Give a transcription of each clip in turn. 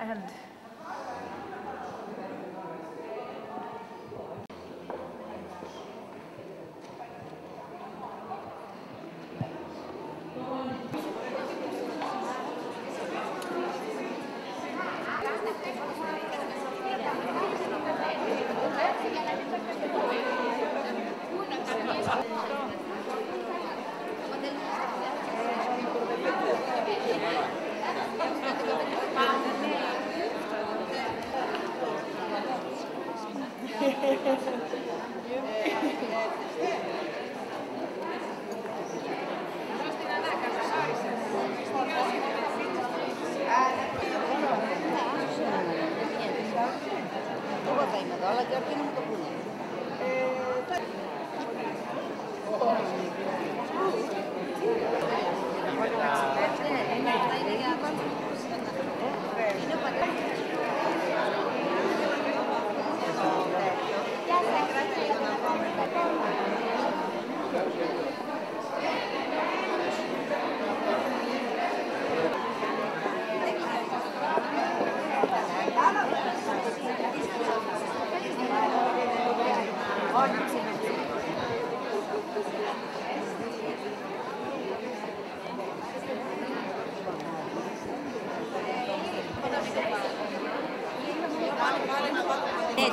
and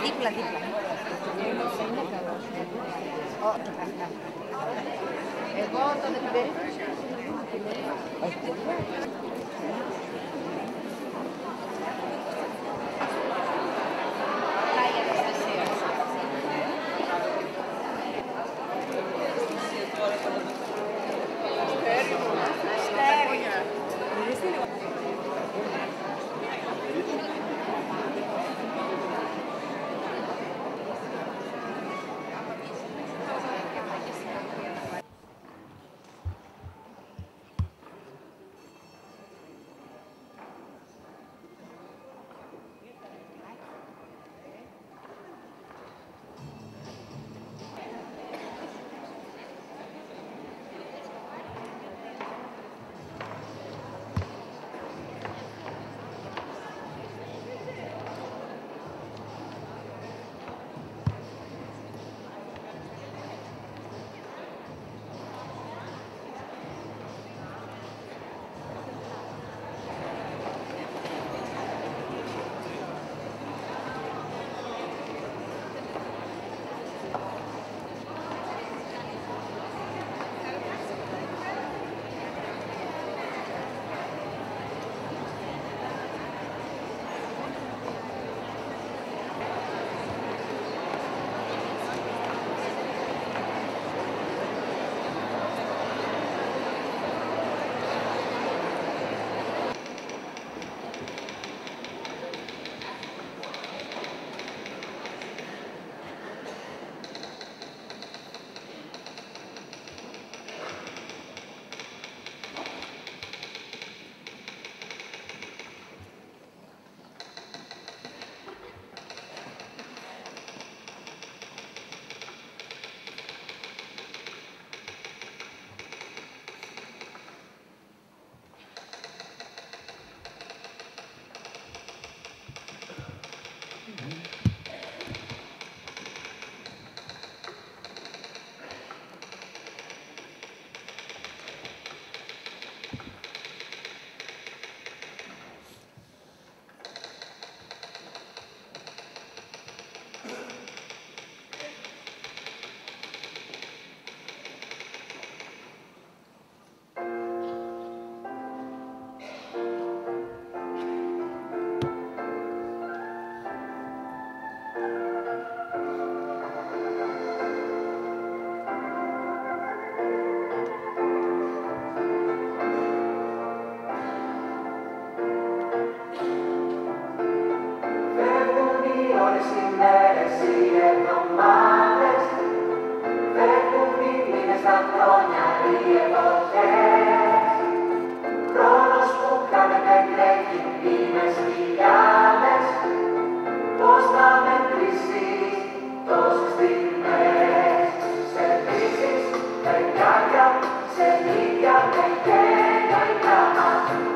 δίπλα. Εγώ το 15.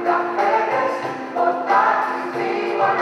Καφέδες, ποτάκι, θύμα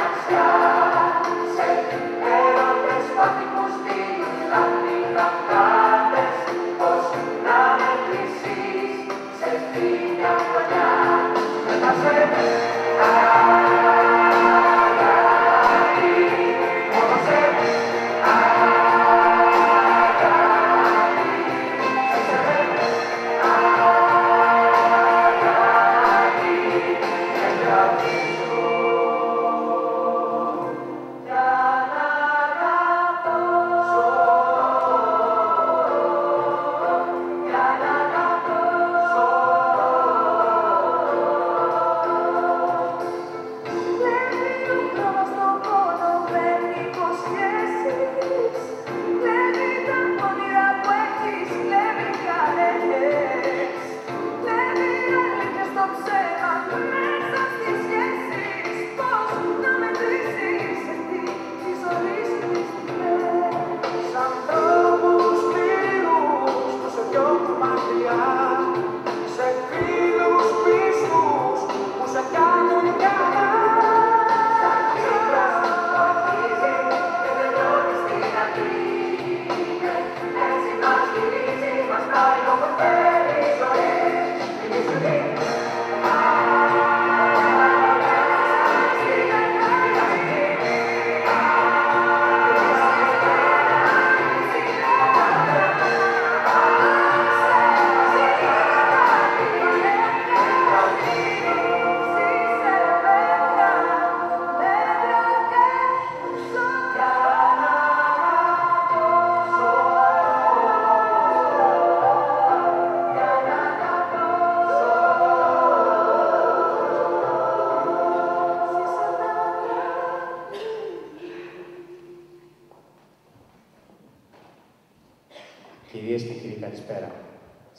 Κυρίες και κύριοι, καλησπέρα.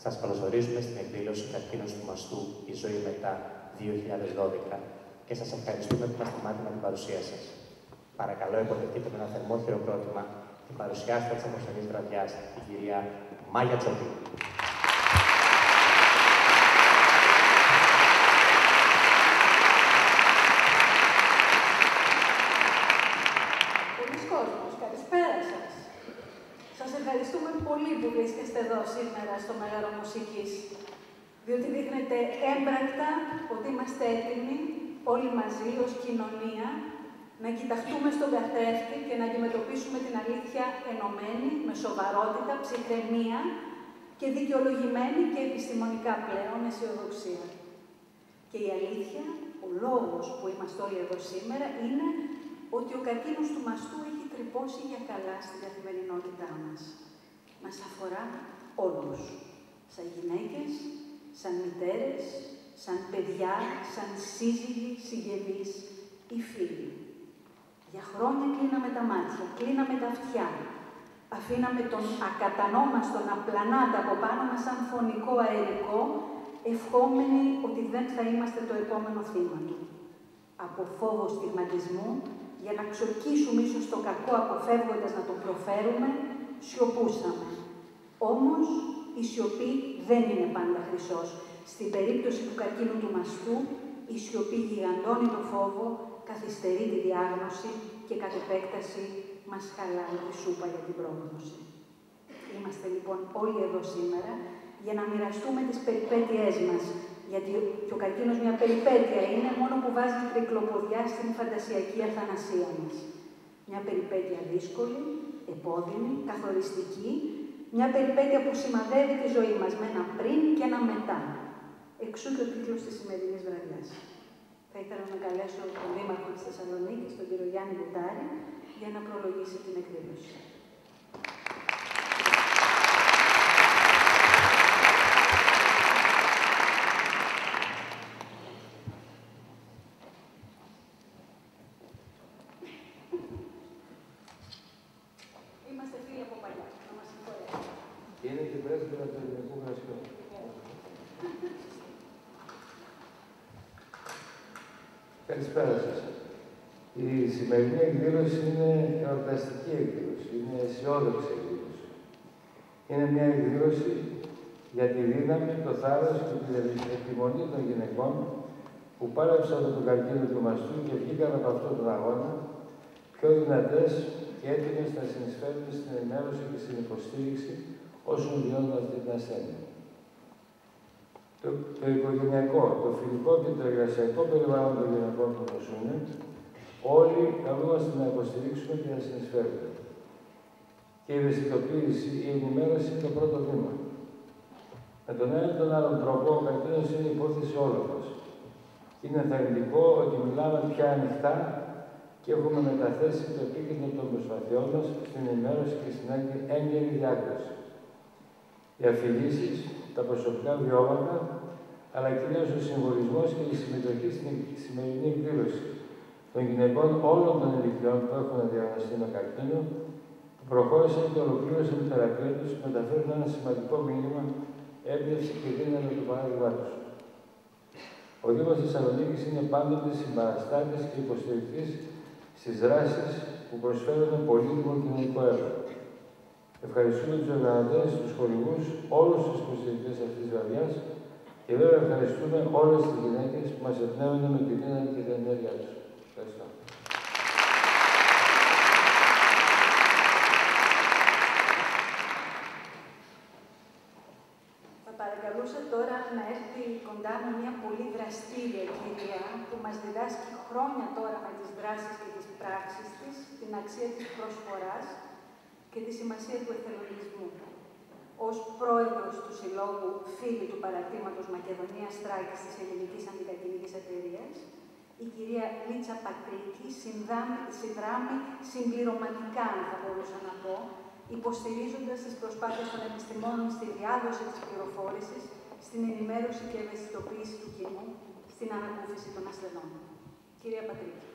Σας καλωσορίζουμε στην εκδήλωση «Καρκίνος του μαστού. Η ζωή μετά 2012» και σας ευχαριστούμε που μας τιμάτε με την παρουσία σας. Παρακαλώ, υποδεχτείτε με ένα θερμό χειροκρότημα την παρουσιάστρια της απόψινής βραδιάς, την κυρία Μάγια Τσόπη. Πολλοί κόσμος, καλησπέρα σας. Σας ευχαριστούμε πολύ που βρίσκεστε εδώ σήμερα στο Μέγαρο Μουσικής, διότι δείχνετε έμπρακτα ότι είμαστε έτοιμοι όλοι μαζί ως κοινωνία να κοιταχτούμε στον καθρέφτη και να αντιμετωπίσουμε την αλήθεια ενωμένη, με σοβαρότητα, ψυχραιμία και δικαιολογημένη και επιστημονικά πλέον αισιοδοξία. Και η αλήθεια, ο λόγος που είμαστε όλοι εδώ σήμερα, είναι ότι ο καρκίνος του μαστού έχει τρυπώσει για καλά στην καθημερινότητά μας. Μας αφορά όλους, σαν γυναίκες, σαν μητέρες, σαν παιδιά, σαν σύζυγοι, συγγενείς ή φίλοι. Για χρόνια κλείναμε τα μάτια, κλείναμε τα αυτιά, αφήναμε τον ακατανόμαστο να πλανάται από πάνω μας σαν φωνικό αερικό, ευχόμενοι ότι δεν θα είμαστε το επόμενο θύμα του. Από φόβο στιγματισμού, για να ξορκίσουμε ίσως το κακό αποφεύγοντας να τον προφέρουμε, σιωπούσαμε. Όμως, η σιωπή δεν είναι πάντα χρυσός. Στην περίπτωση του καρκίνου του μαστού, η σιωπή γιγαντώνει το φόβο, καθυστερεί τη διάγνωση και κατ' επέκταση μας χαλάει τη σούπα για την πρόγνωση. Είμαστε λοιπόν όλοι εδώ σήμερα για να μοιραστούμε τις περιπέτειές μας, γιατί και ο καρκίνος μια περιπέτεια είναι, μόνο που βάζει τρικλοποδιά στην φαντασιακή αθανασία μας. Μια περιπέτεια δύσκολη, επώδυνη, καθοριστική, μια περιπέτεια που σημαδεύει τη ζωή μας με ένα πριν και ένα μετά. Εξού και ο τίτλος της σημερινής βραδιάς. Θα ήθελα να καλέσω τον Δήμαρχο της Θεσσαλονίκης, τον κύριο Γιάννη Βουτάρη, για να προλογίσει την εκδήλωση. Είμαστε φίλοι από παλιά, να μας συγχωρέσετε. Είναι και πρέσβυρα του ελληνικού γραφείου. Καλησπέρα σας. Η σημερινή εκδήλωση είναι εορταστική εκδήλωση, είναι αισιόδοξη εκδήλωση. Είναι μια εκδήλωση για τη δύναμη, το θάρρος και την επιμονή των γυναικών που πάλεψαν από τον καρκίνο του μαστού και βγήκαν από αυτόν τον αγώνα πιο δυνατές και έτοιμες να συνεισφέρουν στην ενημέρωση και στην υποστήριξη όσων βιώνουν αυτή την ασθένεια. Το οικογενειακό, το φιλικό και το εργασιακό περιβάλλον των γυναικών που νοσούν, όλοι καλούμαστε να υποστηρίξουμε και να συνεισφέρουμε. Και η ευαισθητοποίηση, η ενημέρωση είναι το πρώτο βήμα. Με τον ένα ή τον άλλον τρόπο, ο καρκίνος είναι υπόθεση όλων μας. Είναι ενθαρρυντικό ότι μιλάμε πια ανοιχτά και έχουμε μεταθέσει το επίκεντρο των προσπαθειών μας στην ενημέρωση και στην έγκαιρη διάγνωση. Οι αφηγήσεις, τα προσωπικά βιώματα, αλλά κυρίως ο συμβολισμός και η συμμετοχή στην σημερινή εκδήλωση των γυναικών όλων των ηλικιών που έχουν διαγνωστεί με καρκίνο, που προχώρησαν και ολοκλήρωσαν τη θεραπεία τους, μεταφέρουν ένα σημαντικό μήνυμα, έμπνευση και δύναμη του παράδειγμά τους. Ο Δήμος Θεσσαλονίκης είναι πάντοτε συμπαραστάτης και υποστηρικτής στις δράσεις που προσφέρουν πολύτιμο κοινωνικό έργο. Ευχαριστούμε τους οργανωτές, τους χορηγούς, όλους τους υποστηρικτές αυτής της βραδιάς και βέβαια ευχαριστούμε όλες τις γυναίκες που μας εμπνέουν με τη δύναμη και την ενέργειά τους. Ευχαριστώ. Θα παρακαλούσα τώρα να έρθει κοντά μου μια πολύ δραστήρια κυρία που μας διδάσκει χρόνια τώρα με τις δράσεις και τις πράξεις της την αξία της προσφοράς και τη σημασία του εθελοντισμού. Ως πρόεδρος του Συλλόγου Φίλοι του Παρατήματος Μακεδονίας Τράκης της Ελληνικής Αντικαρκινικής Εταιρείας, η κυρία Λίτσα Πατρίκη συνδράμει συμπληρωματικά, αν θα μπορούσα να πω, υποστηρίζοντας τις προσπάθειες των επιστημόνων στη διάδοση της πληροφόρησης, στην ενημέρωση και ευαισθητοποίηση του κοινού, στην ανακούφιση των ασθενών. Κυρία Πατρίκη.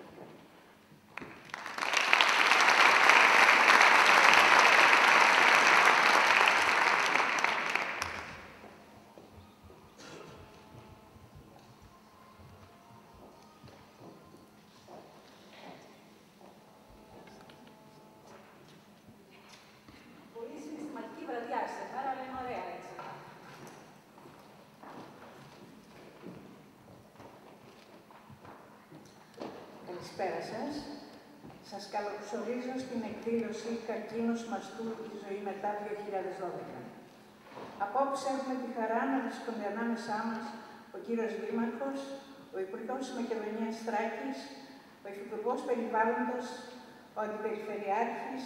Καλησπέρα σας. Σας καλωσορίζω στην εκδήλωση «Καρκίνος μαστού, η ζωή μετά 2012». Απόψε έχουμε τη χαρά να βρίσκονται ανάμεσά μας ο κύριος Δήμαρχος, ο Υπουργός Μακεδονίας Θράκης, ο Υφυπουργός Περιβάλλοντος, ο Αντιπεριφερειάρχης,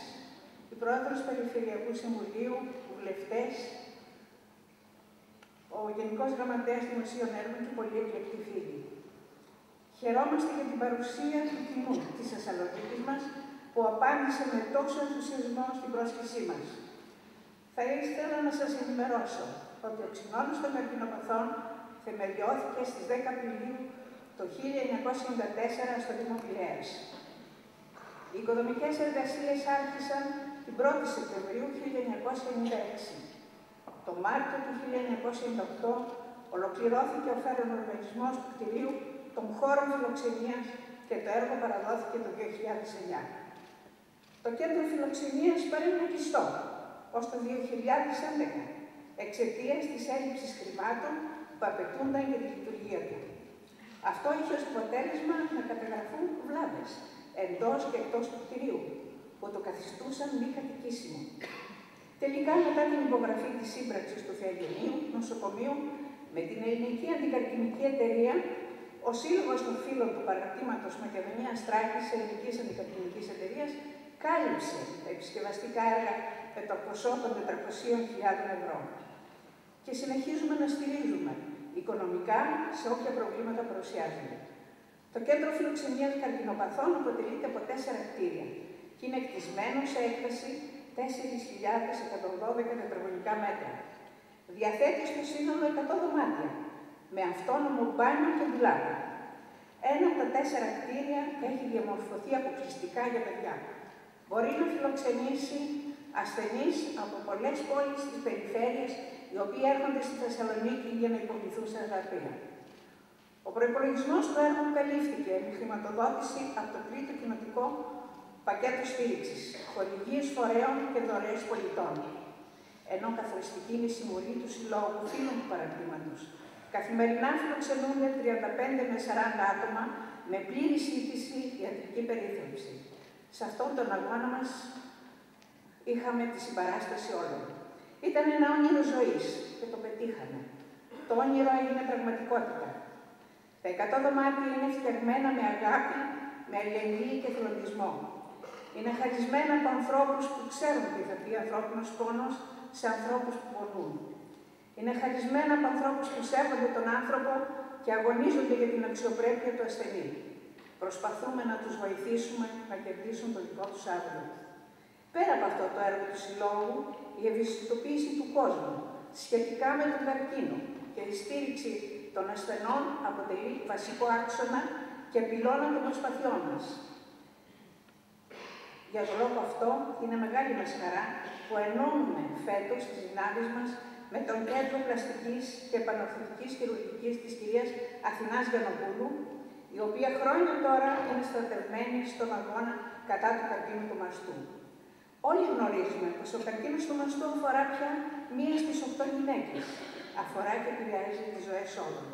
η Πρόεδρος Περιφερειακού Συμβουλίου, οι βουλευτές, ο Γενικός Γραμματέας Δημοσίων Έργων και πολλοί εκλεκτοί φίλοι. Χαιρόμαστε για την παρουσία του κοινού της Θεσσαλονίκης μας, που απάντησε με τόσο ενθουσιασμό στην πρόσκλησή μας. Θα ήθελα να σας ενημερώσω ότι ο Ξινώνας των Καρκινοπαθών θεμελιώθηκε στις 10 Απριλίου το 1994 στο Δήμο Πειραιάς. Οι οικοδομικές εργασίες άρχισαν την 1η Σεπτεμβρίου 1996. Το Μάρτιο του 1998 ολοκληρώθηκε ο φερροοργανισμός του κτηρίου των χώρων φιλοξενίας και το έργο παραδόθηκε το 2009. Το κέντρο φιλοξενίας παρέμεινε κλειστό ως το 2011, εξαιτίας της έλλειψης χρημάτων που απαιτούνταν για τη λειτουργία του. Αυτό είχε ως αποτέλεσμα να καταγραφούν βλάβες εντός και εκτός του κτηρίου, που το καθιστούσαν μη κατοικήσιμο. Τελικά, μετά την υπογραφή της σύμπραξης του Θεαγενείου Νοσοκομείου με την Ελληνική Αντικαρκινική Εταιρεία, ο Σύλλογος των Φίλων του Παραρτήματος Μακεδονίας Θράκης Ελληνικής Αντικαρκινικής Εταιρείας κάλυψε τα επισκευαστικά έργα με το ποσό των 400.000 ευρώ. Και συνεχίζουμε να στηρίζουμε οικονομικά σε όποια προβλήματα παρουσιάζονται. Το Κέντρο Φιλοξενίας Καρκινοπαθών αποτελείται από 4 κτίρια και είναι κτισμένο σε έκταση 4.112 τετραγωνικά μέτρα. Διαθέτει στο σύνολο 100 δωμάτια, με αυτόνομο μπάνιο και ντουλάπα. Ένα από τα 4 κτίρια έχει διαμορφωθεί αποκλειστικά για παιδιά. Μπορεί να φιλοξενήσει ασθενείς από πολλές πόλεις της περιφέρειας, οι οποίοι έρχονται στη Θεσσαλονίκη για να υποβληθούν σε θεραπεία. Ο προϋπολογισμός του έργου καλύφθηκε με χρηματοδότηση από το τρίτο κοινοτικό πακέτο στήριξης, χορηγίες φορέων και δωρεές πολιτών. Ενώ καθοριστική είναι η συμβολή του Συλλόγου Φίλων του Παραρτήματος. Καθημερινά φιλοξενούνται 35 με 40 άτομα με πλήρη σύντηση ιατρική περίθαλψη. Σε αυτόν τον αγώνα μας είχαμε τη συμπαράσταση όλων. Ήταν ένα όνειρο ζωής και το πετύχαμε. Το όνειρο έγινε πραγματικότητα. Τα 100 δωμάτια είναι φτιαγμένα με αγάπη, με αλληλεγγύη και θελοντισμό. Είναι χαρισμένα από ανθρώπους που ξέρουν τι θα πει ανθρώπινος πόνος σε ανθρώπους που πονούν. Είναι χαρισμένα από ανθρώπους που σέβονται τον άνθρωπο και αγωνίζονται για την αξιοπρέπεια του ασθενή. Προσπαθούμε να τους βοηθήσουμε να κερδίσουν το δικό τους αύριο. Πέρα από αυτό το έργο του Συλλόγου, η ευαισθητοποίηση του κόσμου σχετικά με τον καρκίνο και η στήριξη των ασθενών αποτελεί βασικό άξονα και πυλώνα των προσπαθειών μας. Για τον λόγο αυτό, είναι μεγάλη μας χαρά που ενώνουμε φέτος τις δυνάμεις μας με τον Κέντρο Πλαστικής και Επανορθωτικής Χειρουργικής της κυρίας Αθηνάς Γιαννοπούλου, η οποία χρόνια τώρα είναι στρατευμένη στον αγώνα κατά του καρκίνου του μαστού. Όλοι γνωρίζουμε πως ο καρκίνος του μαστού αφορά πια 1 στις 8 γυναίκες. Αφορά και επηρεάζει τις ζωές όλων.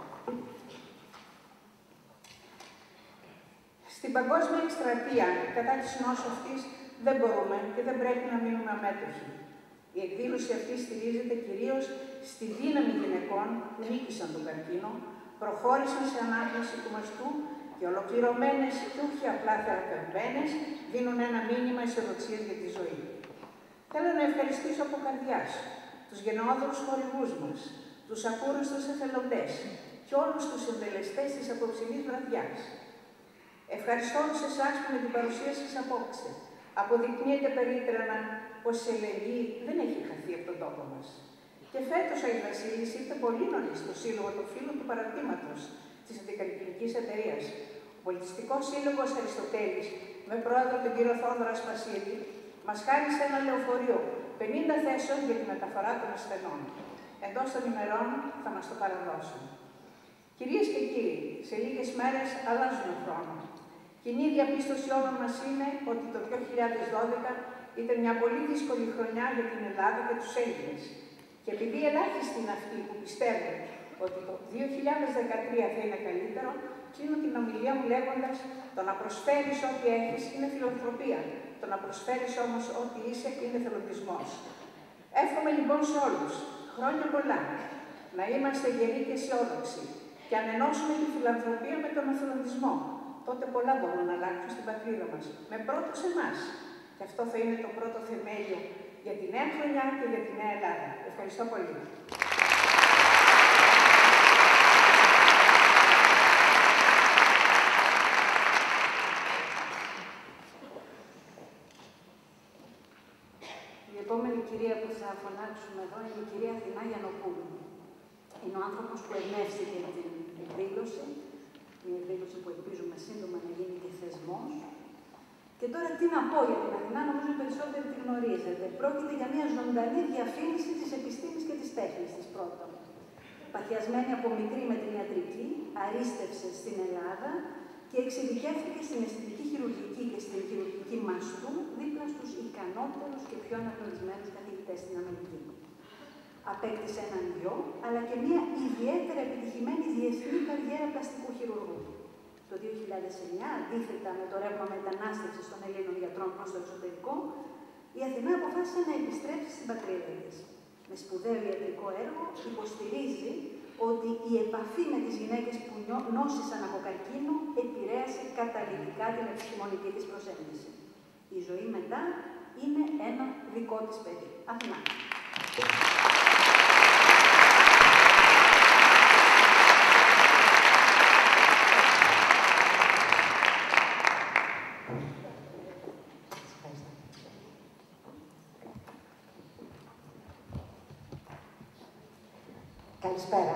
Στην παγκόσμια εκστρατεία κατά της νόσου αυτής δεν μπορούμε και δεν πρέπει να μείνουμε αμέτωχοι. Η εκδήλωση αυτή στηρίζεται κυρίως στη δύναμη γυναικών που νίκησαν τον καρκίνο, προχώρησαν σε ανάπτυξη του μαστού και ολοκληρωμένες και όχι απλά θεραπευμένες δίνουν ένα μήνυμα αισιοδοξίας για τη ζωή. Θέλω να ευχαριστήσω από καρδιάς τους γενναιόδωρους χορηγούς μας, τους ακούραστους εθελοντές και όλους τους συντελεστές της απόψινής βραδιάς. Ευχαριστώ όλους εσάς που με την παρουσία σας απόψε αποδεικνύεται περίτρανα πως η αλληλεγγύη δεν έχει χαθεί από τον τόπο μας. Και φέτος ο Άγιος Βασίλης ήρθε πολύ νωρίς στο Σύλλογο των Φίλων του Παραρτήματος της Αντικαρκινικής Εταιρείας. Ο Πολιτιστικός Σύλλογος Αριστοτέλης, με πρόεδρο τον κύριο Θόδωρα Σπασίλη, μας χάρισε ένα λεωφορείο 50 θέσεων για τη μεταφορά των ασθενών. Εντός των ημερών θα μας το παραδώσουν. Κυρίες και κύριοι, σε λίγες μέρες αλλάζουμε χρόνο. Κοινή διαπίστωση όλων μας είναι ότι το 2012 ήταν μια πολύ δύσκολη χρονιά για την Ελλάδα και τους Έλληνες. Και επειδή ελάχιστοι είναι αυτοί που πιστεύουν ότι το 2013 θα είναι καλύτερο, κλείνω την ομιλία μου λέγοντας: το να προσφέρεις ό,τι έχεις είναι φιλανθρωπία. Το να προσφέρεις όμως ό,τι είσαι είναι εθελοντισμός. Εύχομαι λοιπόν σε όλους χρόνια πολλά να είμαστε γεροί και αισιόδοξοι και αν ενώσουμε τη φιλανθρωπία με τον εθελοντισμό, τότε πολλά μπορούν να αλλάξουν στην πατρίδα μας. Με πρώτους εμάς. Και αυτό θα είναι το πρώτο θεμέλιο για τη νέα χρονιά και για τη νέα Ελλάδα. Ευχαριστώ πολύ. Η επόμενη κυρία που θα φωνάξουμε εδώ είναι η κυρία Αθηνά Γιαννοπούλου. Είναι ο άνθρωπος που εμπνεύστηκε την εκδήλωση, μια εκδήλωση που ελπίζουμε σύντομα να γίνει και θεσμός. Και τώρα τι να πω για την Αθηνά, νομίζω οι περισσότεροι τη γνωρίζετε. Πρόκειται για μια ζωντανή διαφήμιση της επιστήμης και της τέχνης της πρώτον. Παθιασμένη από μικρή με την ιατρική, αρίστευσε στην Ελλάδα και εξειδικεύτηκε στην αισθητική χειρουργική και στην χειρουργική μαστού δίπλα στους ικανότερους και πιο αναγνωρισμένους καθηγητές στην Αμερική. Απέκτησε έναν γιο, αλλά και μια ιδιαίτερα επιτυχημένη διεθνή καριέρα πλαστικού χειρουργού. Το 2009, αντίθετα με το ρεύμα μετανάστευσης των Ελλήνων γιατρών προς το εξωτερικό, η Αθηνά αποφάσισε να επιστρέψει στην πατρίδα της. Με σπουδαίο ιατρικό έργο υποστηρίζει ότι η επαφή με τις γυναίκες που νόσησαν από καρκίνο επηρέασε καταλυτικά την επιστημονική της προσέγγιση. Η ζωή μετά είναι ένα δικό της παιδί. Αθηνά. Καλησπέρα.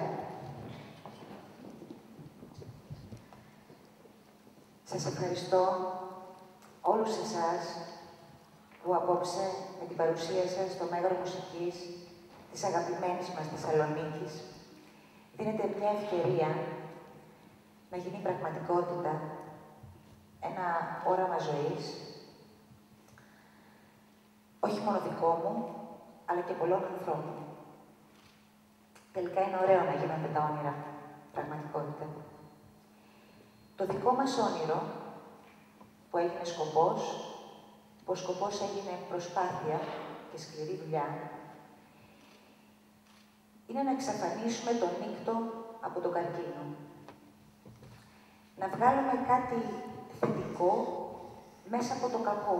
Σας ευχαριστώ όλους εσάς που απόψε με την παρουσία σας στο Μέγαρο Μουσικής της αγαπημένης μας Θεσσαλονίκης δίνετε μια ευκαιρία να γίνει πραγματικότητα ένα όραμα ζωής, όχι μόνο δικό μου, αλλά και πολλών ανθρώπων. Τελικά είναι ωραίο να γίνονται τα όνειρα πραγματικότητα. Το δικό μας όνειρο, που έγινε σκοπός, που ο σκοπός έγινε προσπάθεια και σκληρή δουλειά, είναι να εξαφανίσουμε τον νύκτο από τον καρκίνο. Να βγάλουμε κάτι θετικό μέσα από το κακό.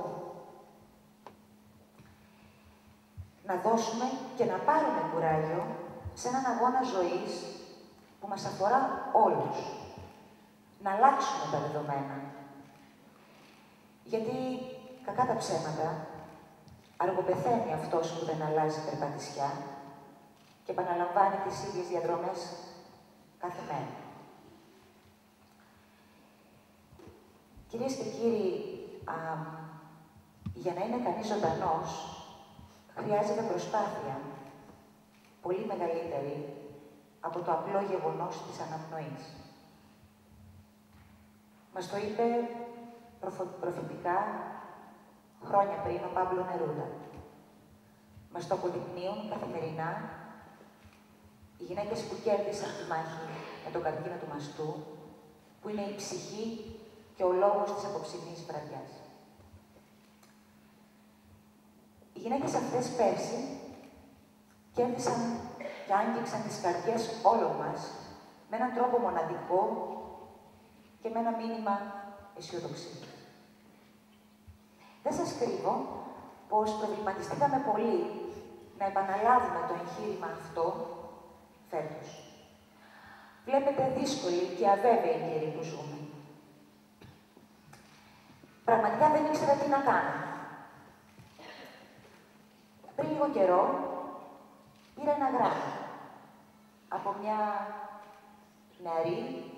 Να δώσουμε και να πάρουμε κουράγιο σε έναν αγώνα ζωής που μας αφορά όλους. Να αλλάξουμε τα δεδομένα. Γιατί, κακά τα ψέματα, αργοπεθαίνει αυτός που δεν αλλάζει περπατησιά και επαναλαμβάνει τις ίδιες διαδρομές κάθε μέρα. Κυρίες και κύριοι, για να είναι κανείς ζωντανός, χρειάζεται προσπάθεια πολύ μεγαλύτερη από το απλό γεγονός της αναπνοής. Μας το είπε προφητικά χρόνια πριν ο Πάμπλο Νερούδα. Μας το αποδεικνύουν καθημερινά οι γυναίκες που κέρδισαν τη μάχη με τον καρκίνο του μαστού, που είναι η ψυχή και ο λόγος της απόψινής βραδιάς. Οι γυναίκες αυτές πέρσι κέρδισαν και άγγιξαν τις καρδιές όλων μας με έναν τρόπο μοναδικό και με ένα μήνυμα αισιοδοξίας. Δεν σας κρύβω πως προβληματιστήκαμε πολύ να επαναλάβουμε το εγχείρημα αυτό φέτος. Βλέπετε δύσκολη και αβέβαιη καιρή που ζούμε. Πραγματικά δεν ήξερα τι να κάνω. Πριν λίγο καιρό, πήρα ένα γράμμα από μια νεαρή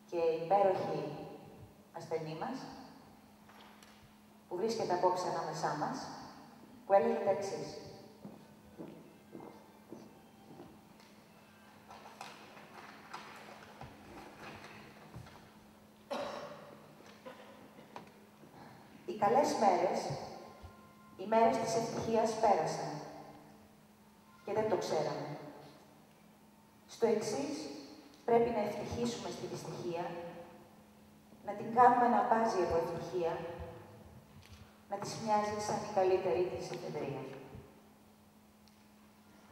και υπέροχη ασθενή μας, που βρίσκεται απόψε ανάμεσά μας, που έλεγε τα εξής. Οι καλές μέρες, οι μέρες της ευτυχίας πέρασαν και δεν το ξέραμε. Στο εξής, πρέπει να ευτυχίσουμε στη δυστυχία να την κάνουμε να μπάζει από ευτυχία, να της μοιάζει σαν η καλύτερη της εφεδρεία.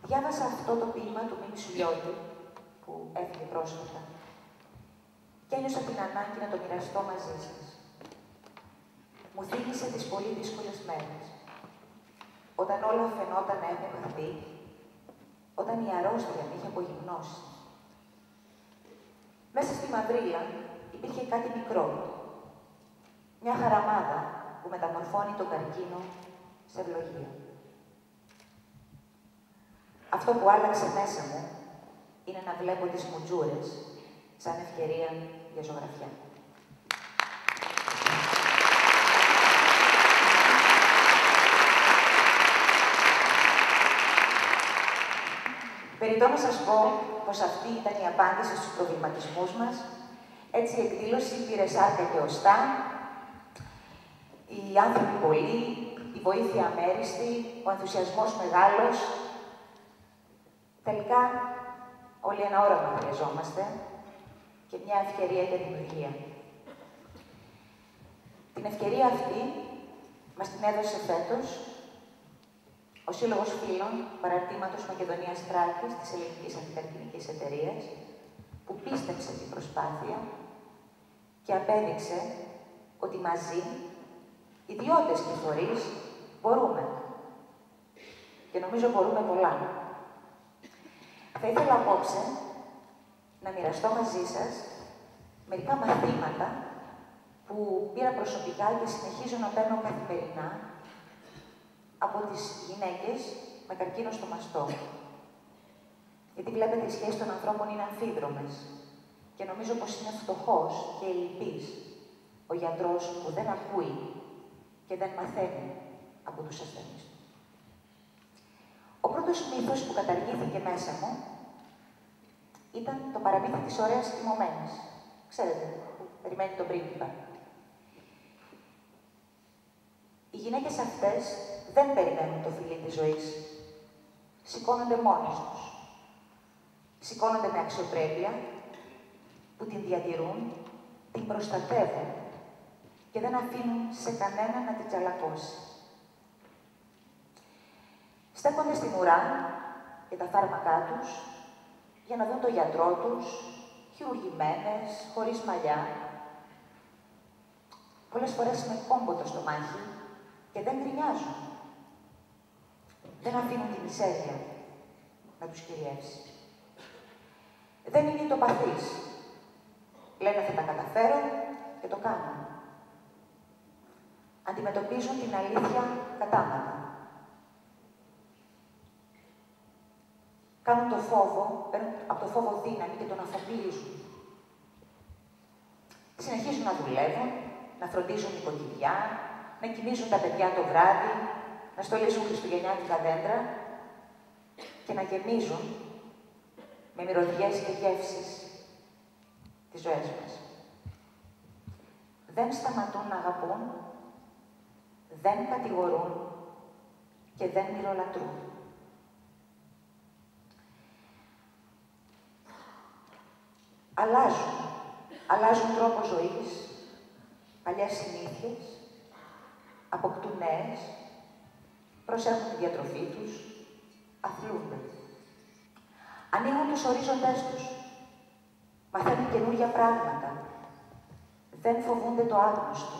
Διάβασα αυτό το ποίημα του Μίμη Σουλιώτη, που έφυγε πρόσφατα, και ένιωσα την ανάγκη να το μοιραστώ μαζί σας. Μου θύμισε τις πολύ δύσκολες μέρες, όταν όλα φαινόταν να έχουν χαθεί, όταν η αρρώστια με είχε απογυμνώσει. Μέσα στη μαυρίλα υπήρχε κάτι μικρό, μια χαραμάδα που μεταμορφώνει τον καρκίνο σε ευλογία. Αυτό που άλλαξε μέσα μου είναι να βλέπω τις μουτζούρες σαν ευκαιρία για ζωγραφιά. Περιττό να σας πω πως αυτή ήταν η απάντηση στους προβληματισμούς μας. Έτσι η εκδήλωση πήρε σάρκα και οστά, οι άνθρωποι πολλοί, η βοήθεια αμέριστη, ο ενθουσιασμός μεγάλος. Τελικά, όλοι ένα όραμα χρειαζόμαστε και μια ευκαιρία για δημιουργία. Την ευκαιρία αυτή μας την έδωσε φέτος ο Σύλλογος Φίλων Παραρτήματος Μακεδονίας Θράκης της Ελληνικής Αντικαρκινικής Εταιρείας, που πίστεψε την προσπάθεια και απέδειξε ότι μαζί, ιδιώτες και φορείς, μπορούμε. Και νομίζω μπορούμε πολλά. Θα ήθελα απόψε να μοιραστώ μαζί σας μερικά μαθήματα που πήρα προσωπικά και συνεχίζω να παίρνω καθημερινά από τις γυναίκες με καρκίνο στο μαστό. Γιατί βλέπετε, οι σχέσεις των ανθρώπων είναι αμφίδρομες και νομίζω πως είναι φτωχός και ελλειπής ο γιατρός που δεν ακούει και δεν μαθαίνει από τους ασθενείς του. Ο πρώτος μύθος που καταργήθηκε μέσα μου ήταν το παραμύθι της ωραίας κοιμωμένης. Ξέρετε, που περιμένει τον πρίγκιπα. Οι γυναίκες αυτές δεν περιμένουν το φιλί της ζωής. Σηκώνονται μόνες τους. Σηκώνονται με αξιοπρέπεια, που την διατηρούν, την προστατεύουν και δεν αφήνουν σε κανένα να την τσαλακώσει. Στέκονται στην ουρά και τα φάρμακά τους για να δουν τον γιατρό τους, χειρουργημένες, χωρίς μαλλιά. Πολλές φορές με κόμπο το στομάχι και δεν γκρινιάζουν. Δεν αφήνουν τη μισέρια να τους κυριεύσει. Δεν είναι ητοπαθείς. Λένε θα τα καταφέρω και το κάνουν. Αντιμετωπίζουν την αλήθεια κατάματα. Κάνουν το φόβο, παίρνουν από το φόβο δύναμη και τον αφοπλίζουν. Συνεχίζουν να δουλεύουν, να φροντίζουν νοικοκυριά, να κοιμίζουν τα παιδιά το βράδυ, να στολίζουν χριστουγεννιάτικα δέντρα και να γεμίζουν με μυρωδιές και γεύσεις τις ζωές μας. Δεν σταματούν να αγαπούν, δεν κατηγορούν και δεν μυρολατρούν. Αλλάζουν τρόπο ζωής, παλιές συνήθειες, αποκτούν νέες, προσέχουν τη διατροφή τους, αθλούνται. Ανοίγουν τους ορίζοντές τους, μαθαίνουν καινούργια πράγματα, δεν φοβούνται το άγνωστο.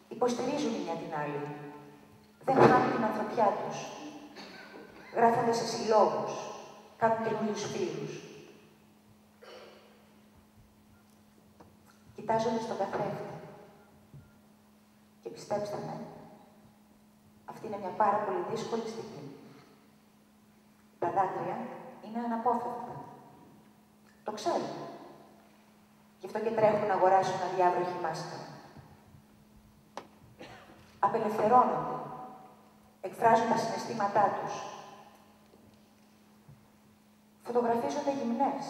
Υποστηρίζουν η μια την άλλη, δεν χάνουν την ανθρωπιά τους, γράφονται σε συλλόγους, κάνουν καινούριους φίλους. Κοιτάζονται στον καθρέφτη. Και πιστέψτε με, αυτή είναι μια πάρα πολύ δύσκολη στιγμή. Τα δάκρυα είναι αναπόφευκτα. Το ξέρουν. Γι' αυτό και τρέχουν να αγοράσουν αδιάβροχη μάσκα. Απελευθερώνονται. Εκφράζουν τα συναισθήματά τους. Φωτογραφίζονται γυμνές.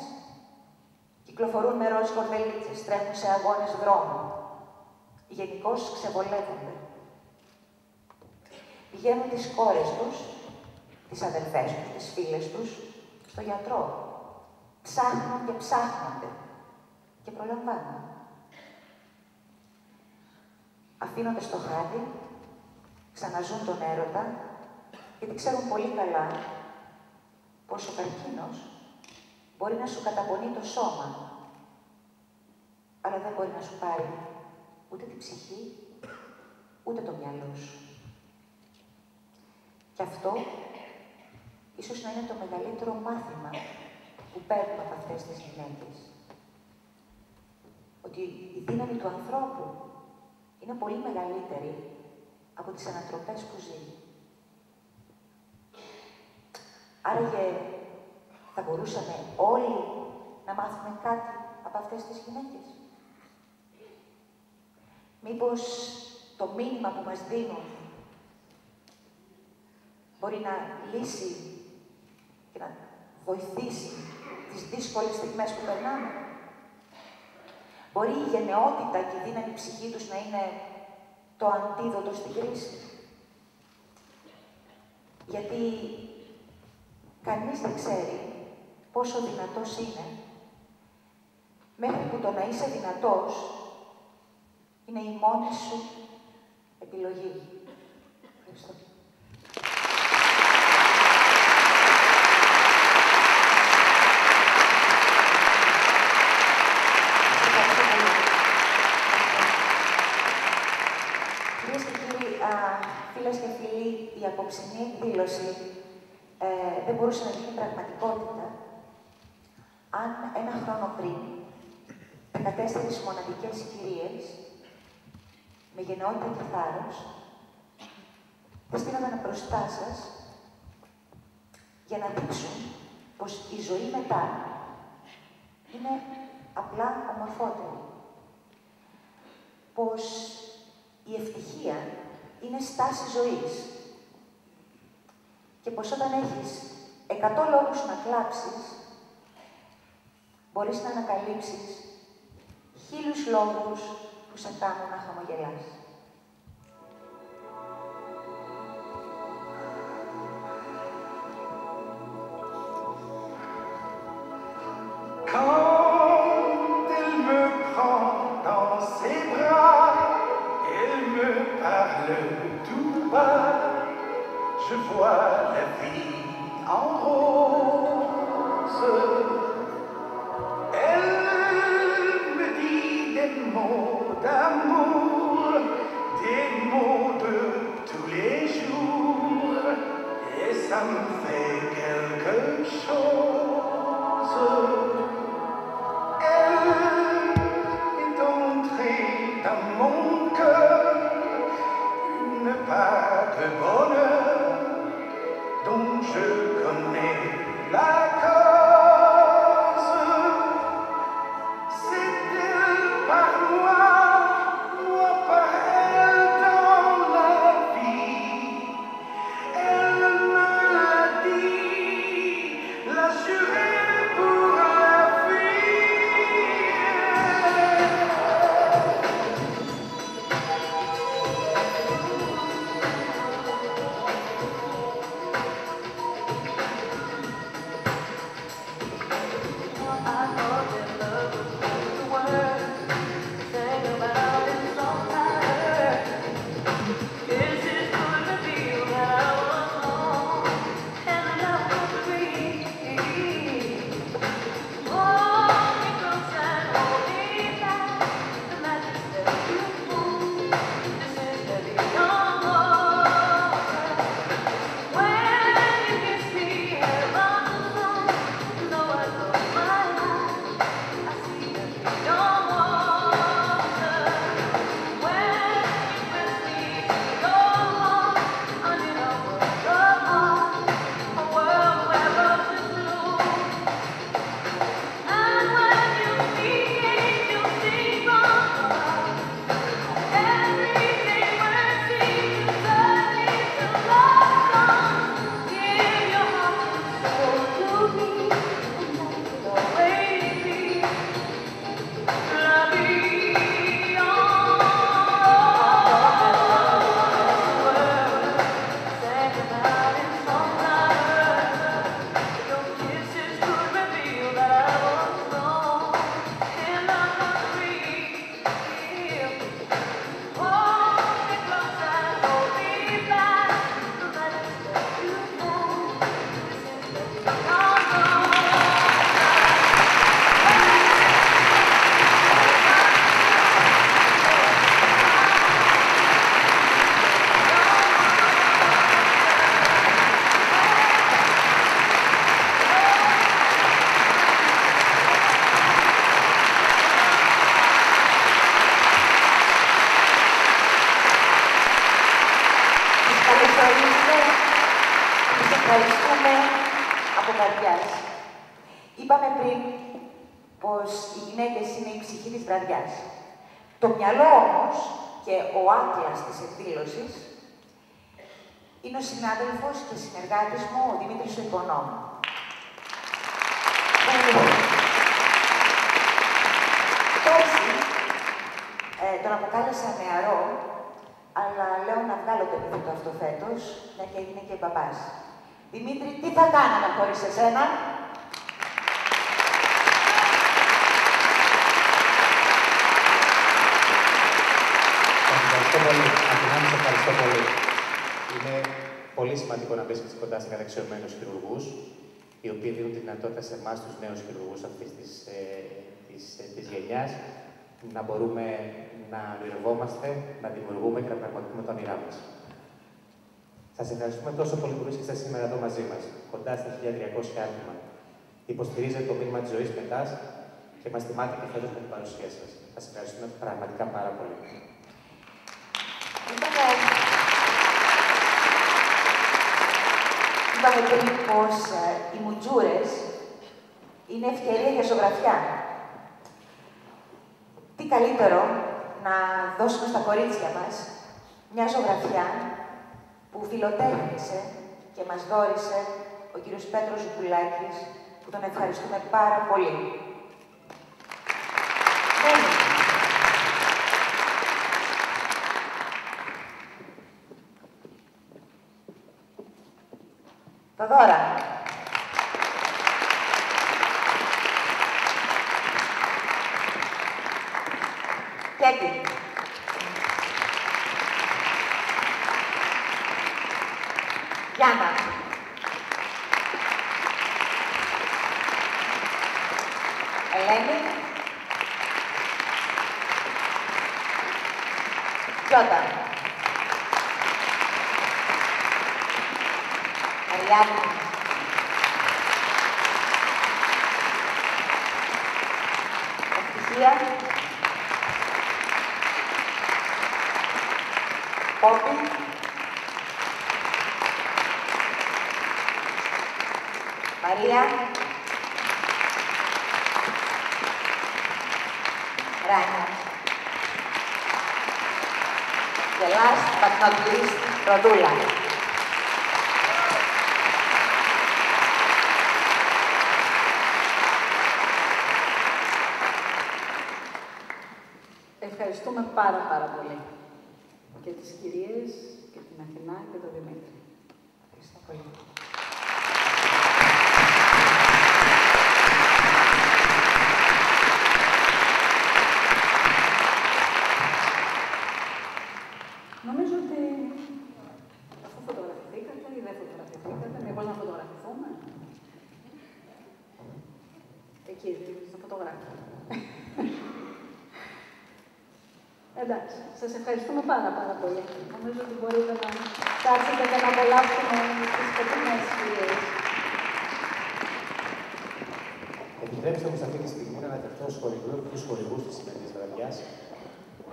Κυκλοφορούν με ροζ κορδελίτσες, τρέχουν σε αγώνες δρόμου. Γενικώς ξεβολεύονται. Πηγαίνουν τις κόρες τους, τις αδελφές τους, τις φίλες τους, στο γιατρό. ψάχνουν και ψάχνονται και προλαμβάνουν. Αφήνονται στο χάδι, ξαναζούν τον έρωτα, γιατί ξέρουν πολύ καλά πως ο καρκίνος μπορεί να σου καταπονεί το σώμα, αλλά δεν μπορεί να σου πάρει ούτε την ψυχή, ούτε το μυαλό σου. Και αυτό ίσως να είναι το μεγαλύτερο μάθημα που παίρνουμε από αυτές τις γυναίκες. Ότι η δύναμη του ανθρώπου είναι πολύ μεγαλύτερη από τις ανατροπές που ζει. Άραγε θα μπορούσαμε όλοι να μάθουμε κάτι από αυτές τις γυναίκες. Μήπως το μήνυμα που μας δίνουν μπορεί να λύσει και να βοηθήσει τις δύσκολες στιγμές που περνάμε. Μπορεί η γενναιότητα και η δύναμη ψυχή τους να είναι το αντίδοτο στην κρίση. Γιατί κανείς δεν ξέρει πόσο δυνατός είναι, μέχρι που το να είσαι δυνατός είναι η μόνη σου επιλογή. Ευχαριστώ. Κυρίες και κύριοι, φίλες και φίλοι, η απόψινή εκδήλωση δεν μπορούσε να γίνει πραγματικότητα αν ένα χρόνο πριν 14 μοναδικές κυρίες με γενναιότητα και θάρρος δεν στείνονταν μπροστά σας για να δείξουν πως η ζωή μετά είναι απλά ομορφότερη. Πως η ευτυχία είναι στάση ζωής. Και πως όταν έχεις 100 λόγους να κλάψεις, μπορείς να ανακαλύψεις 1000 λόγους που σε κάνουν να χαμογελάσεις. Quand elle me prend dans ses bras, elle me parle tout bas, je vois la vie en rose. Elle me dit des mots d'amour, des mots de tous les jours, et ça me fait quelque chose. Elle est entrée dans mon cœur, une part de bonheur dont je connais la cause. C'est elle par moi par elle dans la vie. Elle me l'a dit, l'a juré pour la ευχαριστούμε από καρδιάς. Είπαμε πριν πως οι γυναίκες είναι η ψυχή της βραδιάς. Το μυαλό όμως και ο άτλας της εκδήλωσης είναι ο συνάδελφος και συνεργάτης μου, ο Δημήτρης ο Οικονόμου. Πέρσι τον αποκάλεσα νεαρό, αλλά λέω να βγάλω το επίθετο αυτό φέτος, μια και έγινε και μπαμπάς. Δημήτρη, τι θα κάναμε χωρίς εσένα? Ευχαριστώ πολύ. Αθηνά, σε ευχαριστώ πολύ. Είναι πολύ σημαντικό να βρίσκεσαι κοντά σε καταξιωμένους χειρουργούς, οι οποίοι δίνουν τη δυνατότητα σε εμάς, τους νέους χειρουργούς αυτής της γενιάς, να μπορούμε να ονειρευόμαστε, να δημιουργούμε και να πραγματοποιούμε τα όνειρά μας. Σας ευχαριστούμε τόσο πολύ που βρίσκεστε σήμερα εδώ μαζί μας, κοντά στα 1300 άτομα. Υποστηρίζετε το μήνυμα της ζωής μετά και μας τιμάτε και φέτος με την παρουσία σας. Σας ευχαριστούμε πραγματικά πάρα πολύ. Είπαμε πριν πως οι μουτζούρες είναι ευκαιρία για ζωγραφιά. Τι καλύτερο να δώσουμε στα κορίτσια μας μια ζωγραφιά που φιλοτέχνησε και μας δώρισε ο κύριος Πέτρος Ζουκουλάκης, που τον ευχαριστούμε πάρα πολύ. Θοδώρα. Κέτη. Γιάννα. Ελένη. Γιώτα. Μαριάννη. Ευτυχία. Πόπη. Μαρία. Ράνια. Και last but not least, Ροδούλα. Ευχαριστούμε πάρα πολύ και τις κυρίες και την Αθηνά και τον Δημήτρη. Ευχαριστώ πολύ. Νομίζω ότι αφού φωτογραφηθήκατε ή δεν φωτογραφηθήκατε, μήπως να φωτογραφηθούμε. Εκεί, στο φωτογράφο. Εντάξει, σας ευχαριστούμε πάρα πολύ. Νομίζω ότι μπορείτε να κάτσετε και να απολαύσουμε τις φετινές κυρίες. Επιτρέψτε μου σε αυτή τη στιγμή να αναφερθώ στους χορηγούς της σημερινής βραδιάς,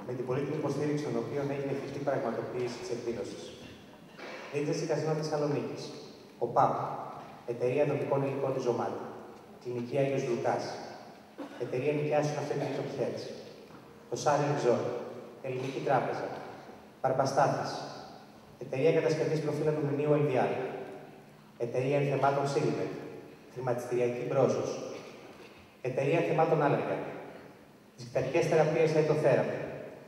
με την πολύτιμη υποστήριξη των οποίων έγινε εφικτή πραγματοποίηση της εκδήλωσης. Agency Casino Θεσσαλονίκης, ο ΠΑΠ, Εταιρεία Δομικών Υλικών της Ζωμάτη, Κλινική Άγιος Λουκάς, Εταιρεία Νοικιάσεων Αυτοκινήτων Χέρτς, το Σάρι Resort, Ελληνική Τράπεζα, Παρπαστάθης, Εταιρεία Κατασκευής Προφίλ Αλουμινίου Ελβιάλ, Εταιρεία Ενθεμάτων Σίλιμετ, Χρηματιστηριακή Μπρόσος, Εταιρεία Θεμάτων Άλεργα, τις Κτατικές Θεραπείες Αιτοθέραπη,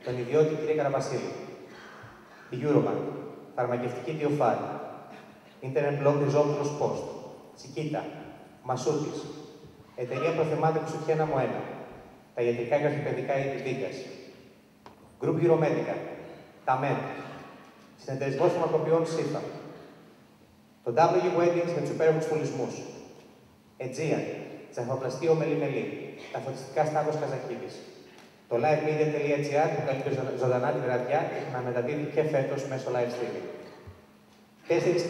τον ιδιώτη κ. Καραβασίλη, η Eurobank, Φαρμακευτική Διοφάρη, Internet Blog Ριζόπουλος Post, Τσικίτα, Μασούτης, Εταιρεία Προθεμάτων Ξουχένα Μοένα, τα Ιατρικά και Ορθοπαιδικά Είδη Δίκας, Group Euromedica, τα ΜΕΤ, Συνεταιρισμός Φαρμακοποιών ΣΥΦΑ, το W Weddings με τους υπέροχους στολισμούς, Aegean, Ζαχαροπλαστείο Μελί, τα φωτιστικά Σταύρος Καζακίδης, το livemedia.gr που καλύπτει ζωντανά τη βραδιά και να μεταδίδει και φέτος μέσω live streaming. 4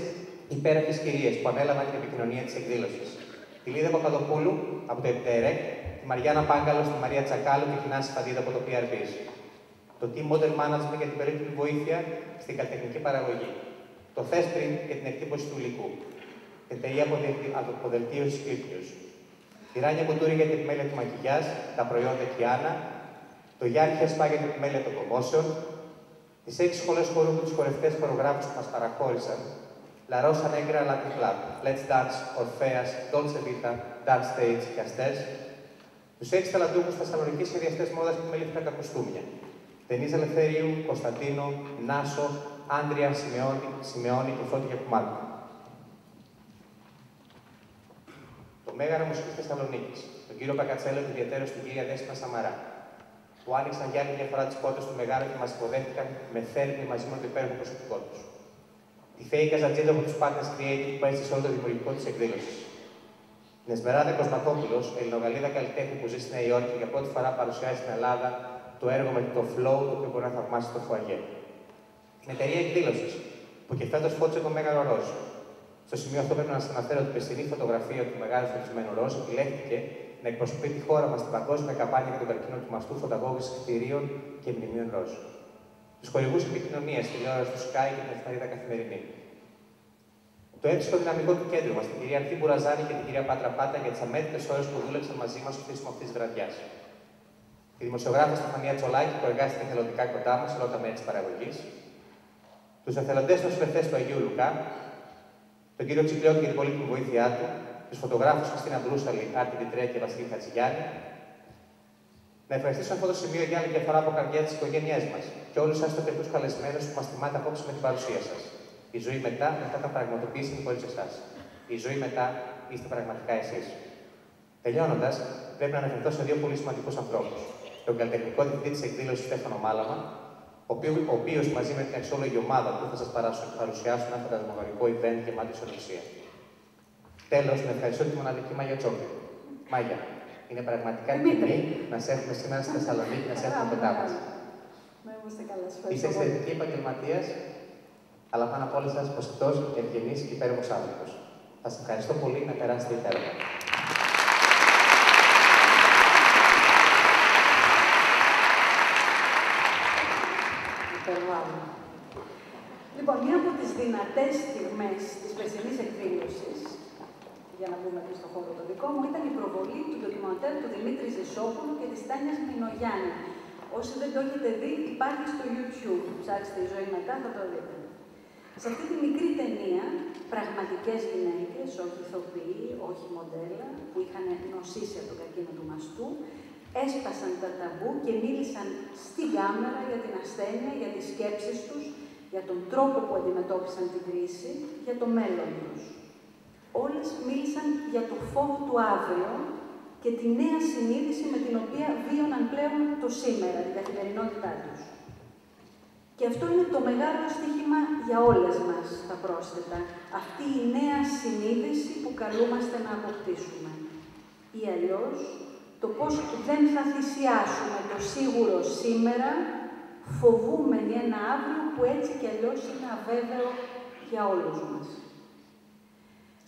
υπέροχες κυρίες που ανέλαβαν την επικοινωνία της εκδήλωσης. Τη Λίδα Παπαδοπούλου από το ΕΠΤΕΡΕΚ, τη Μαριάννα Πάγκαλο, τη Μαρία Τσακάλου και τη Νάση Φαντίδα από το PRBs. Το Team Model Management για την περίπτωση βοήθεια στην καλλιτεχνική παραγωγή. Το Thesprint για την εκτύπωση του υλικού. ΤΤΗ αποδελτίωση Ήλθιος, τη Ράνια Κουτούρη για την επιμέλεια του μακιγιάζ, τα προϊόντα Κιάνα, το Γιάννη Χεσπά για την επιμέλεια των προμόσεων, τις 6 σχολές χορού με τους χορευτές χορογράφους που μας παραχώρησαν, La Rosa Negra Latin Club, Let's Dance, Ορφέας, Dolce Vita, Dance Stage και Αστές, τους 6 ταλαντούχους θεσσαλονικοί σχεδιαστές μόδας που μελήθηκαν τα κοστούμια, Δενίζα Ελευθερίου, Κωνσταντίνο, Νάσο, Άντρια, Σιμεώνη και Φώτη Γιακουμάτου. Το Μέγαρο Μουσικής Θεσσαλονίκης, τον κύριο Πακατσέλο και ιδιαίτερα στην κυρία Δέσποινα Σαμαρά, που άνοιξαν για άλλη μια φορά τις πόρτες του Μεγάρου και μας υποδέχτηκαν με θέρμη μαζί με το υπέροχο προσωπικό τους. Τη Θέη Καζατζίδο από τους Partners Creative που έστησε όλο το δημιουργικό της εκδήλωσης. Την Εσμεράδα Κοσματόπουλος, Ελληνογαλλίδα καλλιτέχνη που ζει στη Νέα Υόρκη και για πρώτη φορά παρουσιάζει στην Ελλάδα το έργο με το flow το οποίο μπορεί να θαυμάσει το φουαγέ. Την εταιρεία εκδήλωσης που και φέτος φώτισε το Μέγαρο Ροζ. Στο σημείο αυτό πρέπει να σας αναφέρω ότι η περσινή φωτογραφία του μεγάλου φωτισμένου ροζ επιλέχθηκε να εκπροσωπεί τη χώρα μας στην παγκόσμια καμπάνια για τον καρκίνο του μαστού φωταγώγηση κτηρίων και μνημείων ροζ. Τους χορηγούς επικοινωνίας, τηλεόραση του Sky και την εφημερίδα Καθημερινή. Το έψυχο δυναμικό του κέντρου μας, την κυρία Ανθή Μπουραζάνη και την κυρία Πάτρα Πάτα για τις αμέτρητες ώρες που δούλεψαν μαζί μας στο χτίσιμο αυτής της βραδιάς. Τη δημοσιογράφο Στεφανία Τσολάκη που εργάστηκε εθελοντικά κοντά μας σε όλα τα μέρη της παραγωγής. Τους εθελοντές νοσηλευτές του Αγίου Λουκά. Τον κύριο Τσικλιώτη για την πολύτιμη βοήθειά του. Τους φωτογράφους Χριστίνα Μπρούσαλη, Άρτη Βιτρέα και Βασίλη Χατζηγιάννη. Να ευχαριστήσω αυτό το σημείο για άλλη μια φορά από καρδιά τις οικογένειές μας και όλους σας τους τεχνούς καλεσμένους που μας τιμάτε απόψε με την παρουσία σας. Η ζωή μετά θα πραγματοποιήσει χωρίς εσάς. Η ζωή μετά είστε πραγματικά εσείς. Τελειώνοντας, πρέπει να αναφερθώ σε δύο πολύ σημαντικούς ανθρώπους. Τον καλλιτεχνικό διευθυντή της εκδήλωσης Στέφανο Μάλαμα, ο οποίος μαζί με την αξιόλογη ομάδα του θα σας παρουσιάσουν ένα φαντασμαγορικό event γεμάτο ισορροπία. Τέλος, να ευχαριστώ τη μοναδική Μάγια Τσόκη. Μάγια, είναι πραγματικά τιμή να σε έχουμε σήμερα στη Θεσσαλονίκη, να σε έχουμε κοντά μας. Είσαι εξαιρετική επαγγελματίας, αλλά πάνω απ' όλα σας προσεκτός, ευγενής και υπέροχος άνθρωπος. Θα σας ευχαριστώ πολύ, να περάσετε υπέροχα. Λοιπόν, μία από τις δυνατές στιγμές της περσινής εκδήλωσης, για να μπούμε και στον χώρο το δικό μου, ήταν η προβολή του ντοκιμαντέρ του Δημήτρη Ζησόπουλου και της Τάνιας Μινογιάννη. Όσοι δεν το έχετε δει, υπάρχει στο YouTube. Ψάξτε η ζωή μετά, θα το δείτε. Σε αυτή τη μικρή ταινία, πραγματικές γυναίκες, όχι ηθοποιοί, όχι μοντέλα, που είχαν νοσήσει από τον καρκίνο του μαστού, έσπασαν τα ταμπού και μίλησαν στην κάμερα για την ασθένεια, για τις σκέψεις τους, για τον τρόπο που αντιμετώπισαν την κρίση, για το μέλλον τους. Όλες μίλησαν για το φόβο του αύριο και τη νέα συνείδηση με την οποία βίωναν πλέον το σήμερα, την καθημερινότητά τους. Και αυτό είναι το μεγάλο στοίχημα για όλες μας, θα πρόσθετα, αυτή η νέα συνείδηση που καλούμαστε να αποκτήσουμε. Ή αλλιώς, το πώς δεν θα θυσιάσουμε το σίγουρο σήμερα, φοβούμενοι ένα αύριο που έτσι κι αλλιώς είναι αβέβαιο για όλους μας.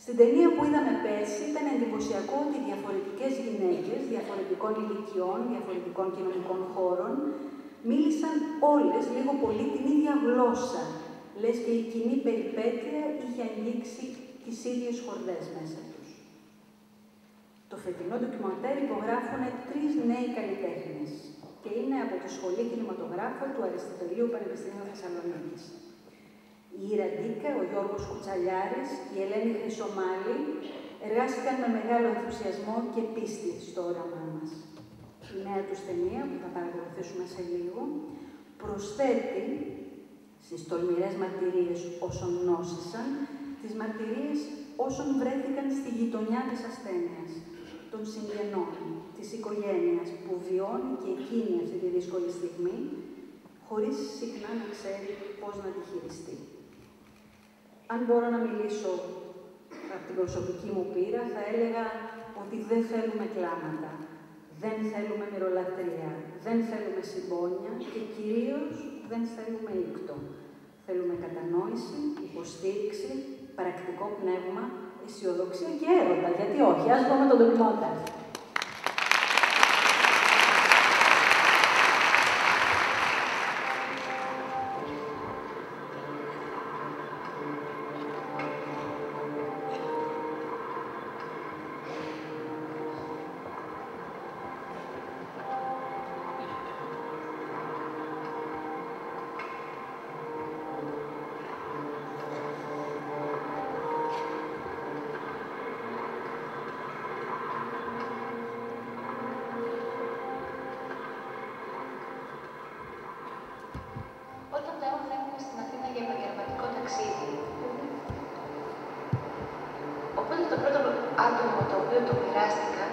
Στην ταινία που είδαμε πέρσι ήταν εντυπωσιακό ότι διαφορετικές γυναίκες, διαφορετικών ηλικιών, διαφορετικών κοινωνικών χώρων, μίλησαν όλες λίγο πολύ την ίδια γλώσσα, λες και η κοινή περιπέτεια είχε ανοίξει τις ίδιες χορδές μέσα τους. Το φετινό ντοκιμαντέρ υπογράφουν 3 νέοι καλλιτέχνες και είναι από τη Σχολή Κινηματογράφου του Αριστοτελείου Πανεπιστημίου Θεσσαλονίκης. Η Ήρα Ντίκα, ο Γιώργος Κουτσαλιάρης, η Ελένη Χρυσομάλη εργάστηκαν με μεγάλο ενθουσιασμό και πίστη στο όραμά μας. Η νέα τους ταινία, που θα παρακολουθήσουμε σε λίγο, προσθέτει στις τολμηρές μαρτυρίες όσων νόσησαν, τις μαρτυρίες όσων βρέθηκαν στη γειτονιά της ασθένειας, των συγγενών, της οικογένειας που βιώνει και εκείνη αυτή τη δύσκολη στιγμή, χωρίς συχνά να ξέρει πώς να τη χειριστεί. Αν μπορώ να μιλήσω από την προσωπική μου πείρα, θα έλεγα ότι δεν θέλουμε κλάματα, δεν θέλουμε μυρολατρεία, δεν θέλουμε συμπόνια και κυρίως δεν θέλουμε ήκτο. Θέλουμε κατανόηση, υποστήριξη, πρακτικό πνεύμα, αισιοδοξία και έρωτα. Γιατί όχι, ας δούμε τον ντοκιμαντέρ. οποίο το μοιράστηκα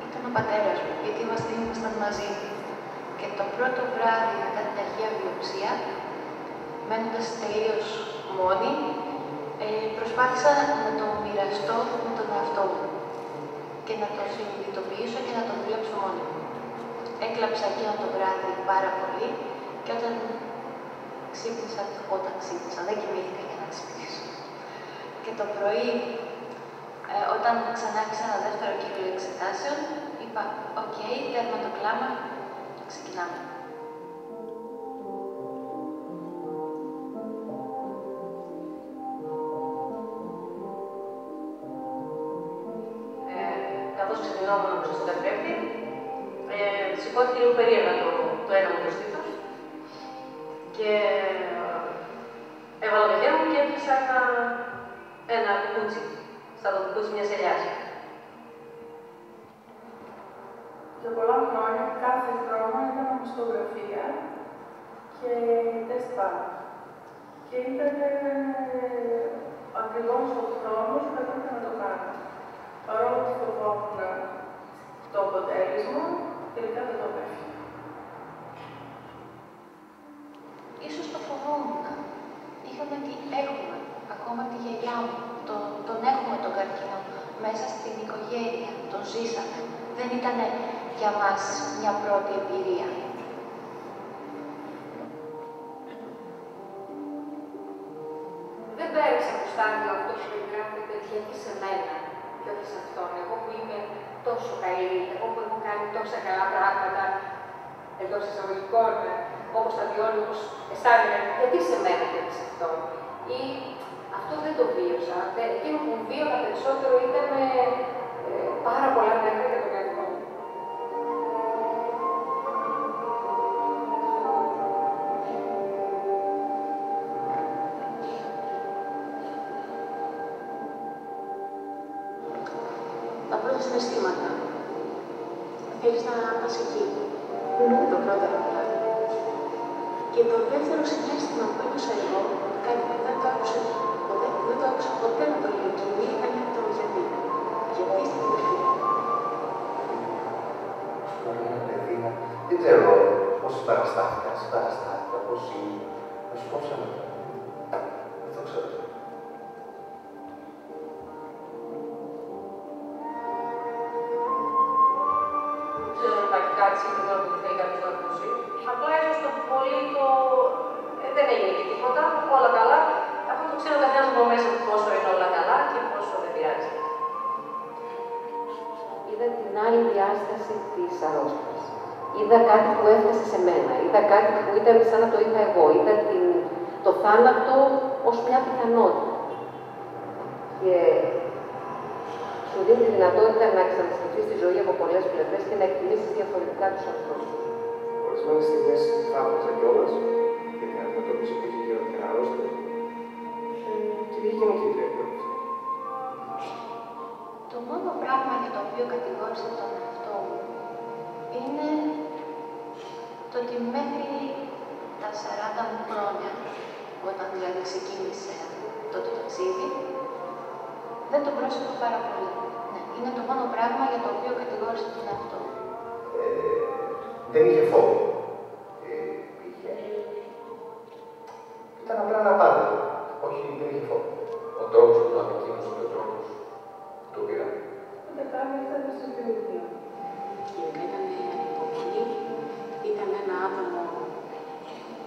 ήταν ο πατέρας μου, γιατί ήμασταν μαζί. Και το πρώτο βράδυ μετά την Αγία Βιοψία, μένοντας τελείως μόνη, προσπάθησα να το μοιραστώ με τον εαυτό μου και να το συνειδητοποιήσω και να το δουλέψω μόνη μου. Έκλαψα εκείνο το βράδυ πάρα πολύ και όταν ξύπνησα, δεν κοιμήθηκα για να ξυπνήσω. Και το πρωί, όταν ξανά άρχισα ένα δεύτερο κύκλο εξετάσεων, είπα, «ΟΚ, τέρμα το κλάμα, ξεκινάμε». Καθώς ξυπνιόμουν μπροστά στον καθρέφτη, σηκώθηκε λίγο περίεργα το ένα μου το στήθος και έβαλα το χέρι μου και έπιασα ένα κουκούτσι, σαν το κουκούτσι μιας ελιάς. Για πολλά χρόνια, κάθε χρόνο έκανα μαστογραφία και τεστ πάνω. Και ήταν ακριβώς ο χρόνος που έπρεπε να το κάνω. Παρόλο που φοβόμουν το αποτέλεσμα, τελικά δεν το έφυγε. Ίσως το φοβόμουν. Είχαμε ότι έχουμε, ακόμα τη γιαγιά μου, τον έχουμε τον καρκίνο μέσα στην οικογένεια, τον ζήσαμε. Δεν ήταν για μας μια πρώτη εμπειρία. Δεν πέρασα το στάδιο αυτό που περιγράφεται γιατί σε μένα και όχι σε αυτόν. Εγώ που είμαι τόσο καλή, εγώ που έχω κάνει τόσα καλά πράγματα εντός εισαγωγικών, όπως τα βιώνω, όπως αισθάνομαι, γιατί σε μένα και όχι σε αυτόν. Ή αυτό δεν το βίωσα. Εκείνο που βίωνα περισσότερο ήταν πάρα πολλά νεύρα για τον εαυτό μου. Τα πρώτα συναισθήματα. Θέλεις να πας εκεί. Το πρώτο δηλαδή. Και το δεύτερο συναίσθημα που ένιωσα εγώ, κάτι που δεν το άκουσα ποτέ να το λέει εκείνη, ήταν το γιατί. Γιατί στην τελική. Ένα παιδί, δεν ξέρω πώς συμπαραστάθηκα, πώς είναι, να σου πω ψέματα. Δεν το ξέρω. Δεν υπάρχει κάτι συγκεκριμένο που θέλει κάποιος να ακούσει. Απλά ίσως το πολύ δεν έγινε και τίποτα, όλα καλά. Αυτό το ξέρω καθένας από μέσα του πόσο είναι όλα καλά και πόσο δεν πειράζει. Είδα την άλλη διάσταση της αρρώστιας. Είδα κάτι που έφτασε σε μένα. Είδα κάτι που ήταν σαν να το είχα εγώ. Είδα το θάνατο ως μια πιθανότητα. Και σου δίνει τη δυνατότητα να ξανασκεφτείς τη ζωή από πολλές πλευρές και να εκτιμήσεις διαφορετικά τους ανθρώπους. Ορισμένες στιγμές θαύμαζα κιόλας για την αντιμετώπιση που είχε γύρω από την αρρώστια και βγήκε με χειρότερη. Το μόνο πράγμα για το οποίο κατηγόρησα τον εαυτό μου είναι το ότι μέχρι τα 40 μου χρόνια, όταν δηλαδή ξεκίνησε τότε το ταξίδι, δεν το πρόσεχα πάρα πολύ. Ναι, είναι το μόνο πράγμα για το οποίο κατηγόρησα τον εαυτό μου. Δεν είχε φόβο. Ήταν απλά ένα πάντα. Όχι, δεν είχε φόβο. Ο τρόπος που το ανακοίνωσε και ο τρόπος που το πήρα. Ούτε καν ήταν στο βιβλίο. Γενικά ήταν ανυπομονή, ήταν ένα άτομο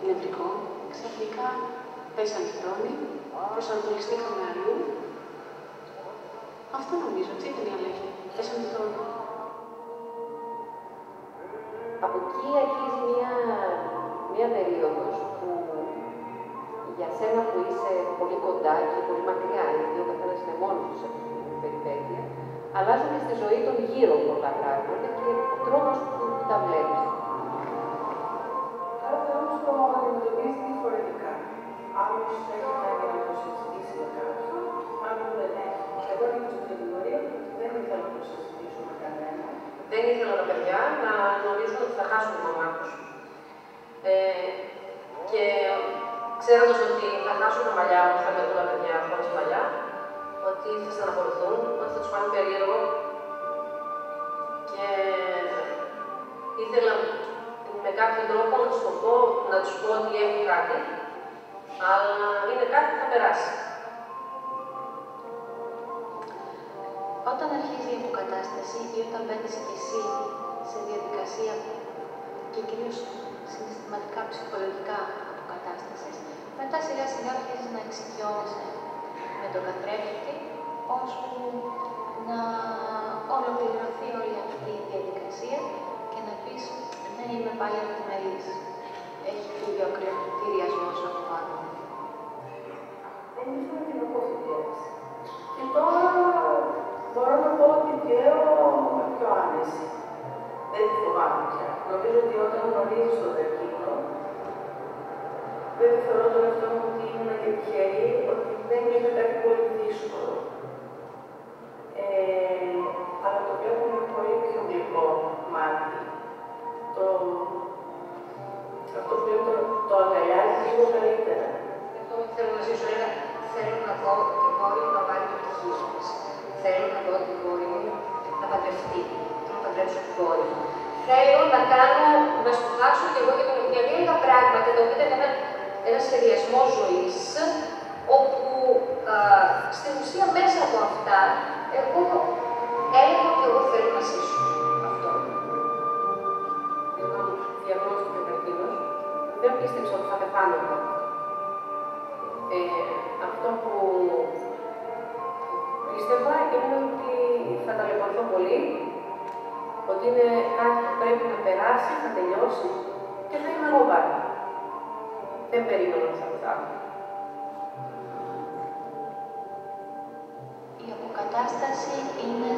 νευρικό. Ξαφνικά πέσανε οι τόνοι, προσανατολιστήκαμε αλλού. Αυτό νομίζω, αυτή ήταν η αλήθεια. Πέσανε οι τόνοι. Από εκεί αρχίζει μια περίοδος που για σένα που είσαι πολύ κοντά και πολύ μακριά, γιατί ο καθένας είναι μόνος του σε αυτή την περιπέτεια, αλλάζουν και στη ζωή των γύρω πολλά πράγματα και ο τρόπος που τα βλέπεις. Κάθε όμως το αντιμετωπίζει διαφορετικά. Άλλος έχει κάνει να το συζητήσει με κάποιον, άλλος δεν έχει. Εγώ είμαι στην κατηγορία ότι δεν ήθελα να το συζητήσω με κανένα. Δεν ήθελα τα παιδιά να νομίζουν ότι θα χάσουν τη μαμά τους. Και ξέροντας ότι θα χάσουν τα μαλλιά μου, θα με δουν τα παιδιά χωρίς μαλλιά, ότι θα στεναχωρηθούν, ότι θα τους πάνε περίεργο. Και ήθελα με κάποιον τρόπο να τους πω ότι έχω κάτι, αλλά είναι κάτι που θα περάσει. Όταν αρχίζει η αποκατάσταση ή όταν μπαίνεις και εσύ σε διαδικασία και κυρίως συναισθηματικά, ψυχολογικά αποκατάστασης, μετά σιγά σιγά αρχίζεις να εξοικειώνεσαι με τον καθρέφτη, ώσπου να ολοκληρωθεί όλη αυτή η διαδικασία και να πεις δεν είμαι πάλι αντιμελής. Έχει φύγει ο κριτηριασμός από πάνω. Ήθελα την αποφυγές. Και τώρα μπορώ να πω ότι πλέον με πιο άνεση. Δεν τη φοβάμαι πια. Νομίζω ότι όταν γνωρίζεις τον καρκίνο, δεν θεωρώ τον εαυτό μου ότι ήμουν και τυχερή, ότι δεν είναι κάτι πολύ δύσκολο. Αλλά το βλέπω με πολύ πιο γλυκό μάτι. Αυτό που λέω το αγκαλιάζει λίγο καλύτερα. Αυτό που θέλω να ζήσω είναι θέλω να δω την κόρη μου να πάρει το πτυχίο της. Θέλω να δω την κόρη μου να παντρευτεί. Θέλω να παντρέψω την κόρη μου. Θέλω να σπουδάσω και εγώ για λίγα πράγματα, τα οποία ήταν ένα σχεδιασμό ζωής, όπου στην ουσία μέσα από αυτά εγώ έλεγα ότι εγώ θέλω να ζήσω αυτό. Όταν διαγνώστηκε ο καρκίνος, δεν πίστεψα ότι θα πεθάνω εγώ. Αυτό που πίστευα είναι ότι θα ταλαιπωρηθώ πολύ, ότι είναι κάτι που πρέπει να περάσει, να τελειώσει και θα είμαι εγώ πάλι. Δεν περίμενα να θα πεθάνω. Η αποκατάσταση είναι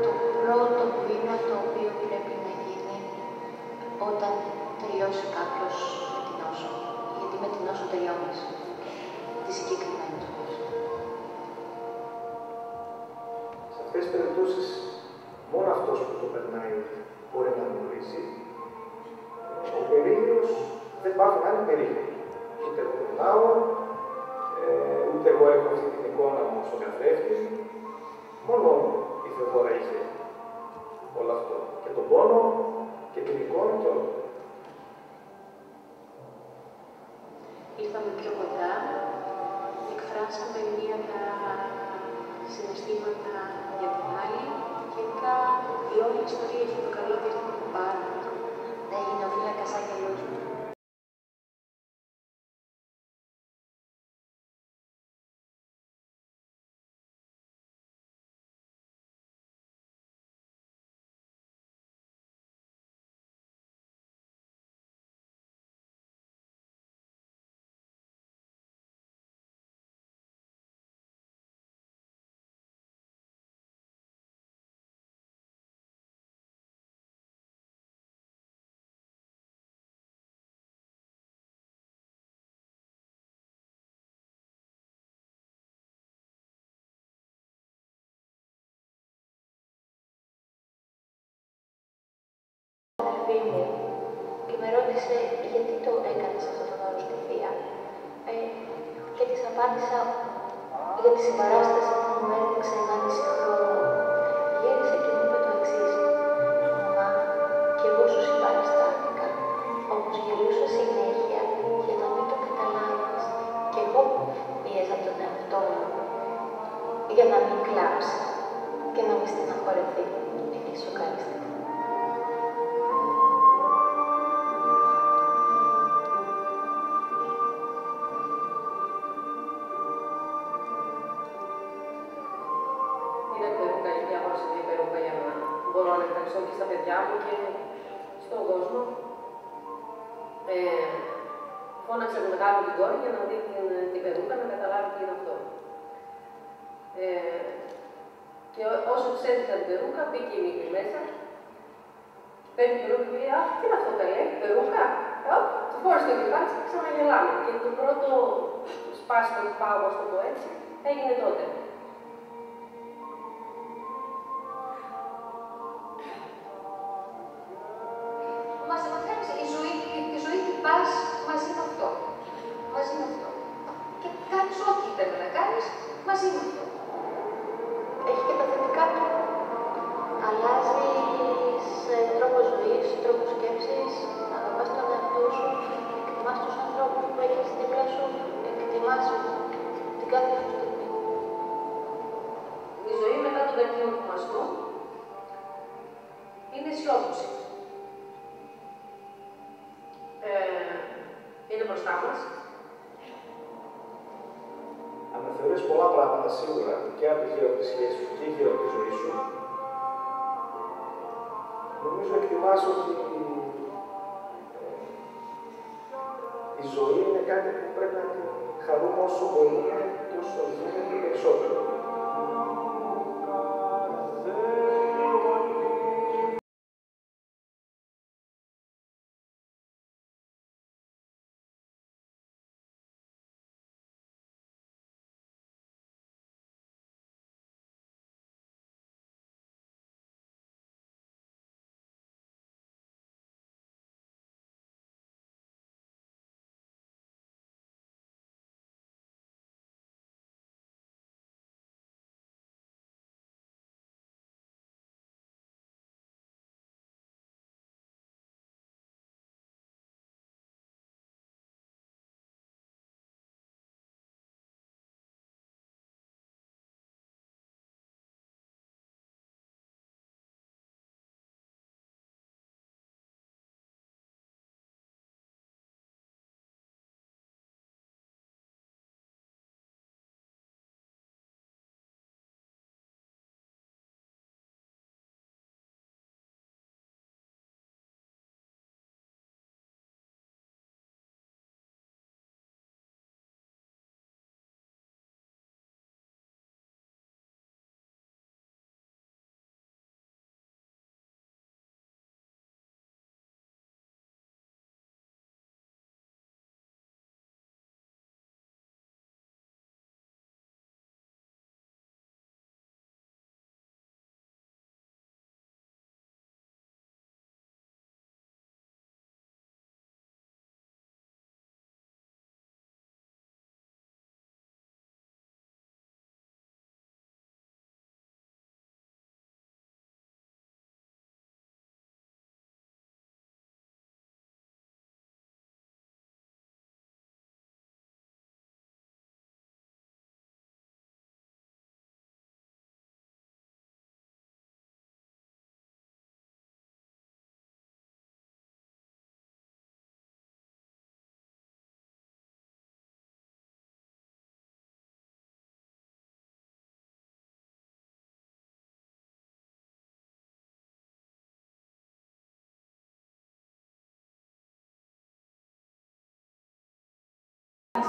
το πρώτο βήμα το οποίο πρέπει να γίνει όταν τελειώσει κάποιος με την νόσο. Γιατί με την νόσο τελειώνεις. Τη συγκεκριμένη του νόσο. Σε αυτές τις περιπτώσεις, μόνο αυτός που το περνάει μπορεί να γνωρίζει. Ο περίγυρος δεν πάει να είναι περίγυρο. Ούτε εγώ περνάω, ούτε εγώ έχω αυτή την εικόνα μου στον καθρέφτη. Μόνο η Θεοδώρα είχε όλο αυτό. Και τον πόνο και την εικόνα και όλο. Ήρθαμε πιο κοντά, εκφράσαμε μία τα συναισθήματα για την άλλη και γενικά η όλη ιστορία έχει το καλό της να πάρα. Έγινε ο φύλακας άγγελος μου. Μου και με ρώτησε γιατί το έκανες αυτόν τον όρο στη θεία και της απάντησα για τη συμπαράσταση που μου έδειξε 1,5 χρόνο. Γύρισε και μου είπε το εξής: Μαμά, κι εγώ σου συμπαραστάθηκα, όμως γελούσα συνέχεια για να μην το καταλάβεις. Κι εγώ πίεζα τον εαυτό μου για να μην κλάψει και να μην στεναχωρεθεί. Εκεί σοκαρίστηκα. Και στα παιδιά μου και στον κόσμο. Φώναξε τη μεγάλη την κόρη για να δει την περούκα, να καταλάβει τι είναι αυτό. Και όσο της έδειξα την περούκα, μπήκε η μικρή μέσα, παίρνει την περούκα και λέει: Αχ, τι είναι αυτό, καλέ, περούκα. Του φόρεσε το κεφάλι και ξαναγελάμε. Και το πρώτο σπάσιμο του πάγου, ας το πω έτσι, έγινε τότε. Μαζί με αυτό. Μαζί με αυτό. Και κάνεις ό,τι πρέπει να κάνεις μαζί με αυτό. διαβάζω την κάθε του στιγμή. Η ζωή μετά τον καρκίνο του μαστού είναι αισιόδοξη. Είναι μπροστά μας. Αναθεωρείς πολλά πράγματα σίγουρα και από γύρω από τη σχέση σου και γύρω από τη ζωή σου. Νομίζω εκτιμάς ότι η ζωή είναι κάτι που πρέπει να την χαρούμε όσο μπορούμε και όσο γίνεται περισσότερο.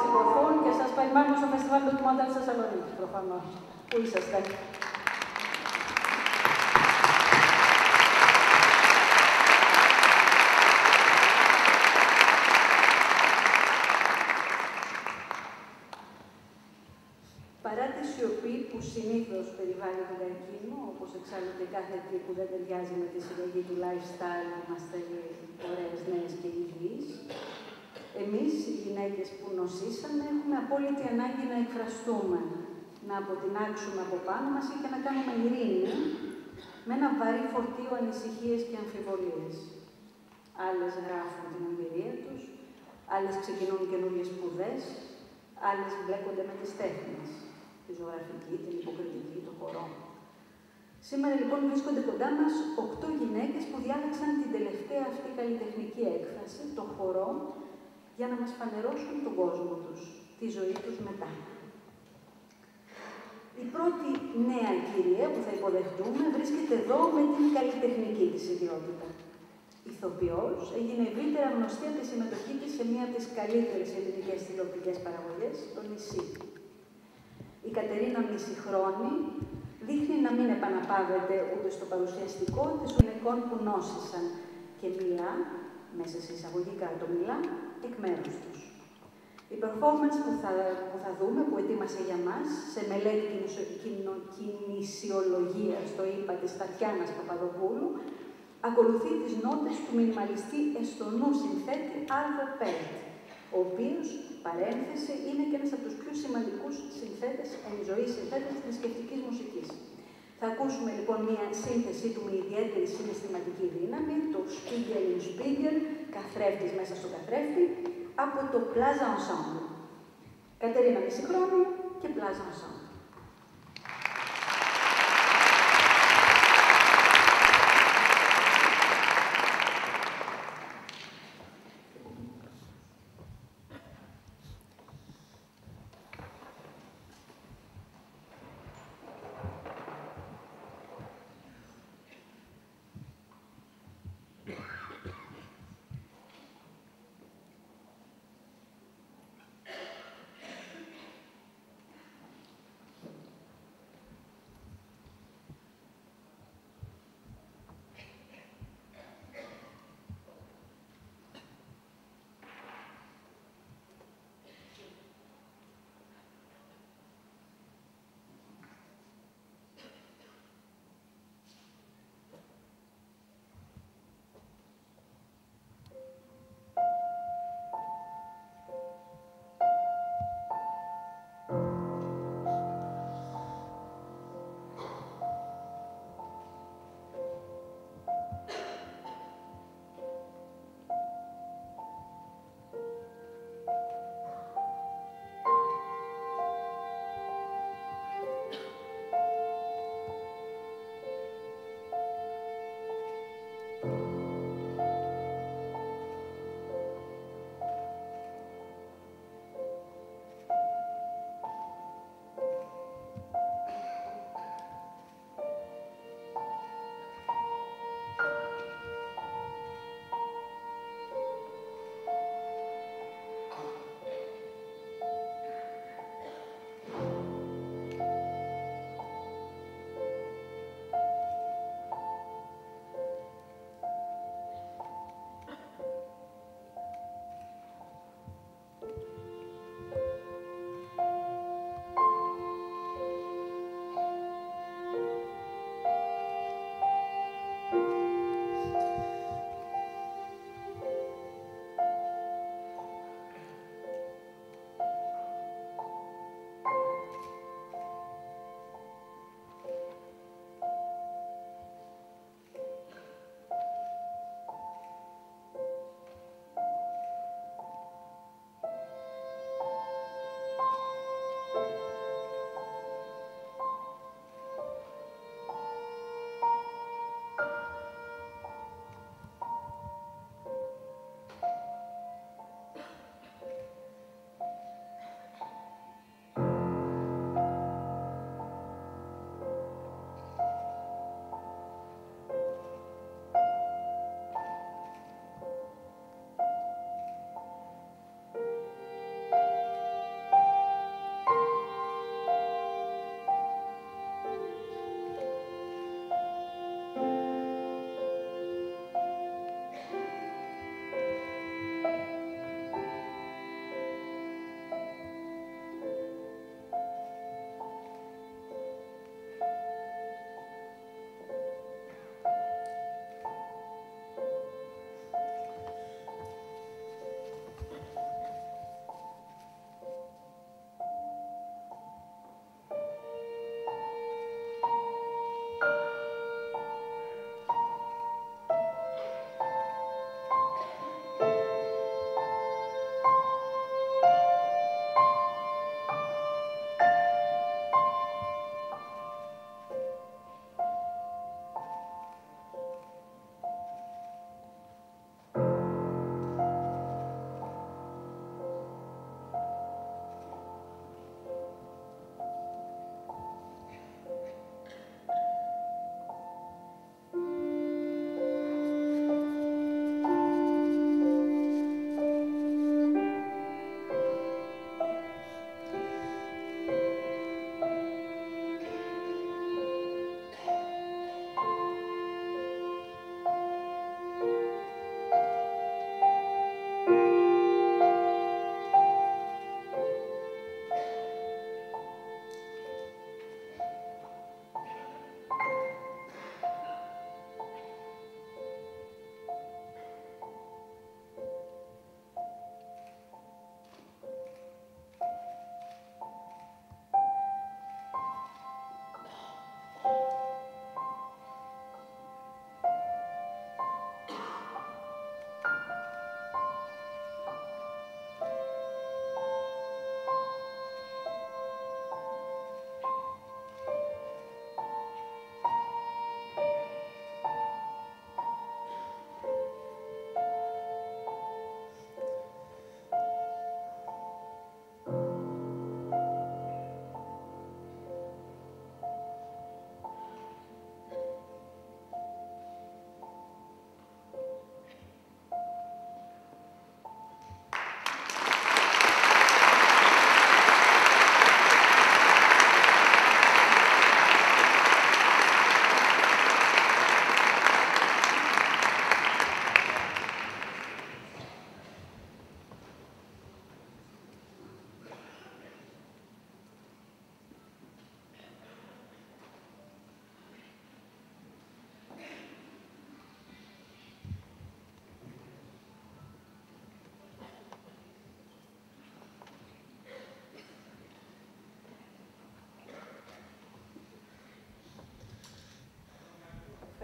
Συμπροθούν και σας περιμένουμε στο Φεστιβάλ Ντοκιμαντέρ της Θεσσαλονίκης, προφανώς. Πού είσαστε? Παρά τη σιωπή που συνήθως περιβάλλει τον καρκίνο, όπως εξάλλου και κάθε τι που δεν ταιριάζει με τη συλλογή του lifestyle που μας θέλει ωραίες, νέες και υγιείς, εμείς, οι γυναίκες που νοσήσαμε, έχουμε απόλυτη ανάγκη να εκφραστούμε, να αποτινάξουμε από πάνω μας ή και να κάνουμε ειρήνη με ένα βαρύ φορτίο ανησυχίες και αμφιβολίες. Άλλες γράφουν την εμπειρία τους, άλλες ξεκινούν καινούριες σπουδές, άλλες μπλέκονται με τις τέχνες, τη ζωγραφική, την υποκριτική, το χορό. Σήμερα λοιπόν βρίσκονται κοντά μας 8 γυναίκες που διάλεξαν την τελευταία αυτή καλλιτεχνική έκφραση, το χορό, για να μας φανερώσουν τον κόσμο τους, τη ζωή τους μετά. Η πρώτη νέα κυρία που θα υποδεχτούμε βρίσκεται εδώ με την καλλιτεχνική της ιδιότητα. Ηθοποιός, έγινε ευρύτερα γνωστή από τη συμμετοχή της σε μία από τις καλύτερες ελληνικές τηλεοπτικές παραγωγές, το Νησί. Η Κατερίνα Μισηχρόνη δείχνει να μην επαναπαύεται ούτε στο παρουσιαστικό της γυναικών που νόσησαν και μιλά, μέσα σε εισαγωγικά το μιλά, εκ μέρους τους. Η performance που θα δούμε, που ετοίμασε για μας, σε μελέτη κινησιολογίας, το είπα, της Τατιάνας Παπαδοπούλου, ακολουθεί τις νότες του μινιμαλιστή εστονού συνθέτη Άλβο Πέλτ, ο οποίος, παρένθεση, είναι και ένας από τους πιο σημαντικούς συνθέτες, εν ζωή συνθέτες της θρησκευτικής μουσικής. Θα ακούσουμε λοιπόν μία σύνθεσή του με ιδιαίτερη συναισθηματική δύναμη, το Spiegel in Spiegel, καθρέφτης μέσα στο καθρέφτη, από το Plaza Ensemble. Κατερίνα Μισηχρόνη και Πλάζα Μασόν.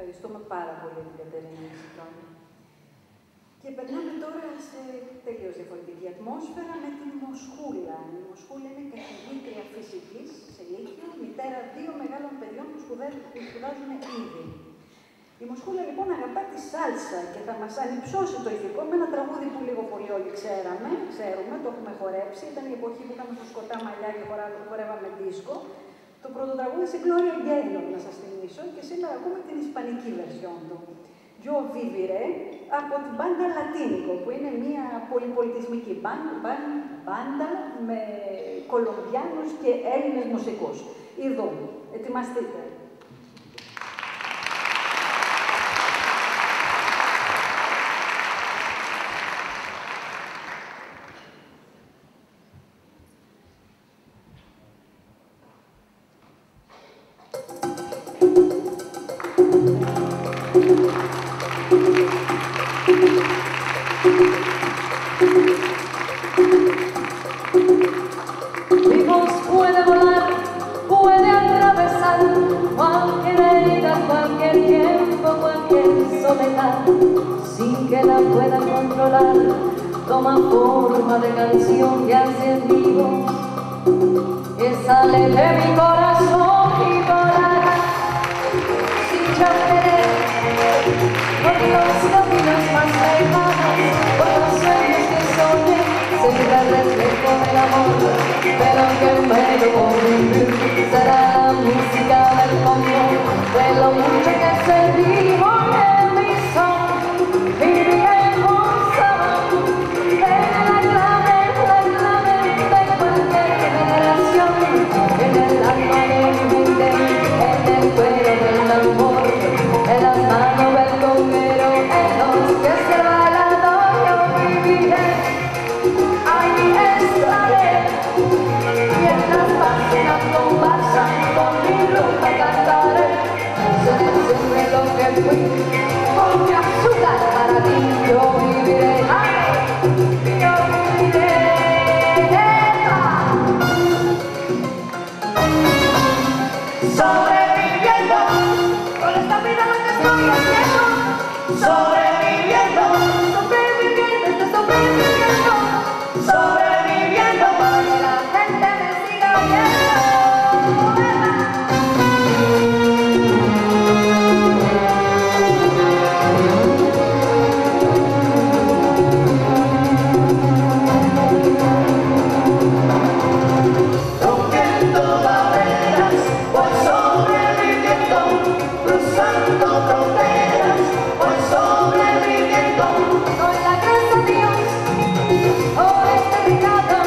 Ευχαριστούμε πάρα πολύ την Κατερίνα Σιτρώνη. Και περνάμε τώρα σε τελείως διαφορετική ατμόσφαιρα με την Μοσχούλα. Η Μοσχούλα είναι καθηγήτρια φυσικής σε Λύκειο, μητέρα 2 μεγάλων παιδιών που σπουδάζουν ήδη. Η Μοσχούλα λοιπόν αγαπά τη σάλσα και θα μας ανυψώσει το ηθικό με ένα τραγούδι που λίγο πολύ όλοι ξέρουμε, το έχουμε χορέψει. Ήταν η εποχή που είχαμε σκοτά μαλλιά και χορεύαμε δίσκο. Το πρώτο τραγούδι σε Gloria Gaynor, να σας θυμίσω, και σήμερα ακούμε την ισπανική βερσιόν του. Yo viviré από την μπάντα Λατίνικο, που είναι μια πολυπολιτισμική μπάντα με Κολομβιάνους και Έλληνες μουσικούς. Εδώ, ετοιμαστείτε. Mi voz puede volar, puede atravesar cualquier herida, cualquier tiempo, cualquier soledad, sin que la pueda controlar. Toma forma de canción y así es vivo, que sale de mi corazón y volará sin yo querer, por los caminos más lejanos, por los sueños que soñé. Será el reflejo del amor, pero que me lo vivir. Será la música del fondo, de lo mucho que se dijo en mi son. Viviré con sabor, de la clave de cualquier generación. En el alma de mi mente, en el cuero del tambor, en las manos del conguero, en los pies del bailador, yo viviré. Ahí estaré, y en las páginas comparsan con mi rumba cantaré. Seré siempre lo que fui, con mi azúcar para ti yo viviré. Ay, yo viviré. Sobreviviendo, con esta vida lo que estoy haciendo. Sobreviviendo, sobreviviendo, sobreviviendo. Sobreviviendo para que la gente me siga viendo. Rompiendo barreras, voy sobreviviendo, cruzando fronteras, voy sobreviviendo. Soy la gracia de Dios. Oh, este recado,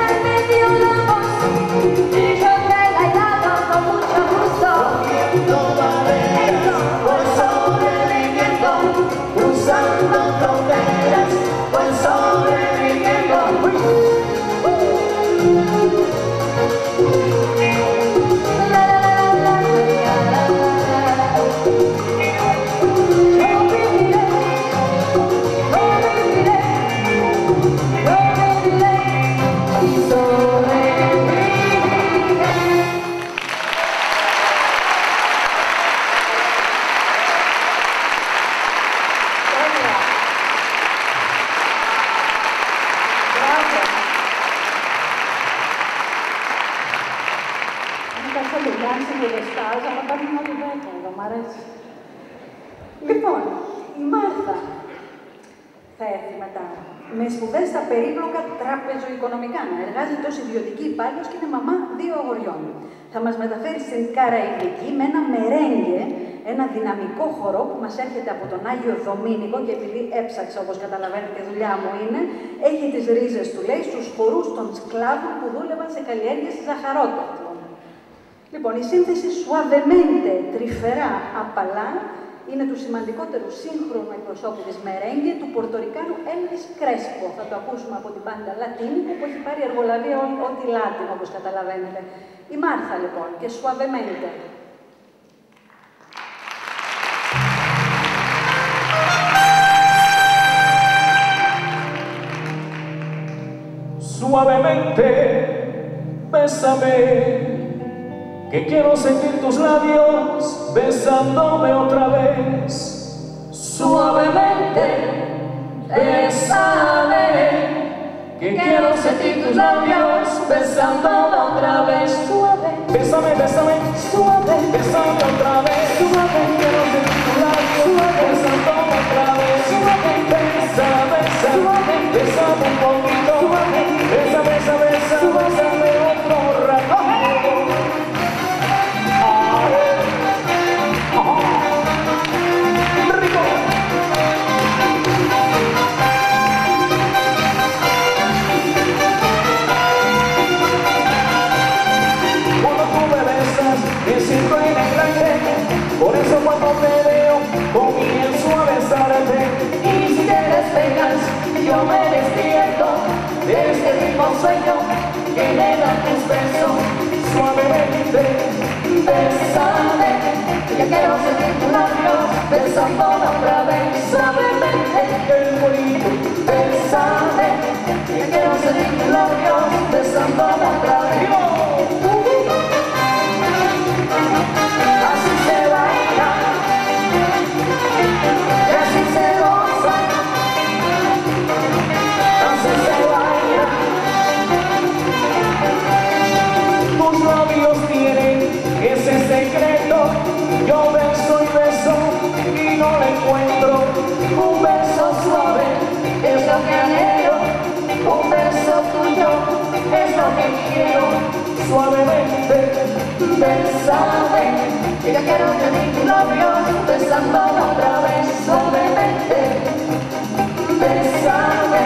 él me dio la voz y yo te la he dado con mucho gusto. Rompiendo barreras, voy sobreviviendo, cruzando fronteras, voy sobreviviendo. Λοιπόν, η Μάρθα θα έρθει μετά. Με σπουδές στα περίπλοκα τραπεζοοικονομικά. Εργάζεται ως ιδιωτική υπάλληλος και είναι μαμά 2 αγοριών. Θα μας μεταφέρει στην Καραϊβική με ένα μερέγγε, ένα δυναμικό χορό που μας έρχεται από τον Άγιο Δομήνικο και επειδή έψαξα, όπως καταλαβαίνετε, η δουλειά μου είναι, έχει τις ρίζες του, λέει, στους χορούς των σκλάβων που δούλευαν σε καλλιέργειες στη Ζαχαρότατο. Λοιπόν, η σύνθεση Suavemente, τρυφερά, απαλά, είναι του σημαντικότερου σύγχρονου εκπροσώπου της μερέγγε, του Πορτορικάνου Έλβις Κρέσπο. Θα το ακούσουμε από την μπάντα Λατίνικο που έχει πάρει εργολαβία ό,τι Λάτινο, όπως καταλαβαίνετε. Η Μάρθα, λοιπόν, και Suavemente. Suavemente, bésame, que quiero sentir tus labios besándome otra vez. Suavemente, bésame, que quiero sentir tus labios besándome otra vez. Suave, bésame, bésame, suave, bésame otra vez. Suave, quiero sentir tus labios besándome otra vez. Suave, bésame, bésame, bésame un poquito. Suave, besa, besa, besa, bésame otro rato. Me siento en el aire, por eso cuando te veo comienzo a besarte. Y si te despegas, yo me despierto de este mismo sueño que me dan tus besos. Suavemente, bésame, ya quiero sentir tus labios besándome otra vez. Suavemente, el bonito, bésame, ya quiero sentir tus labios besándome otra vez. Así se baila, y así se goza, así se baila. Tus labios tienen ese secreto, yo beso y beso y no lo encuentro. Un beso suave es lo que anhelo, un beso tuyo es lo que quiero. Suavemente, bésame, que ya quiero tener tus labios besándome otra vez. Suavemente, bésame,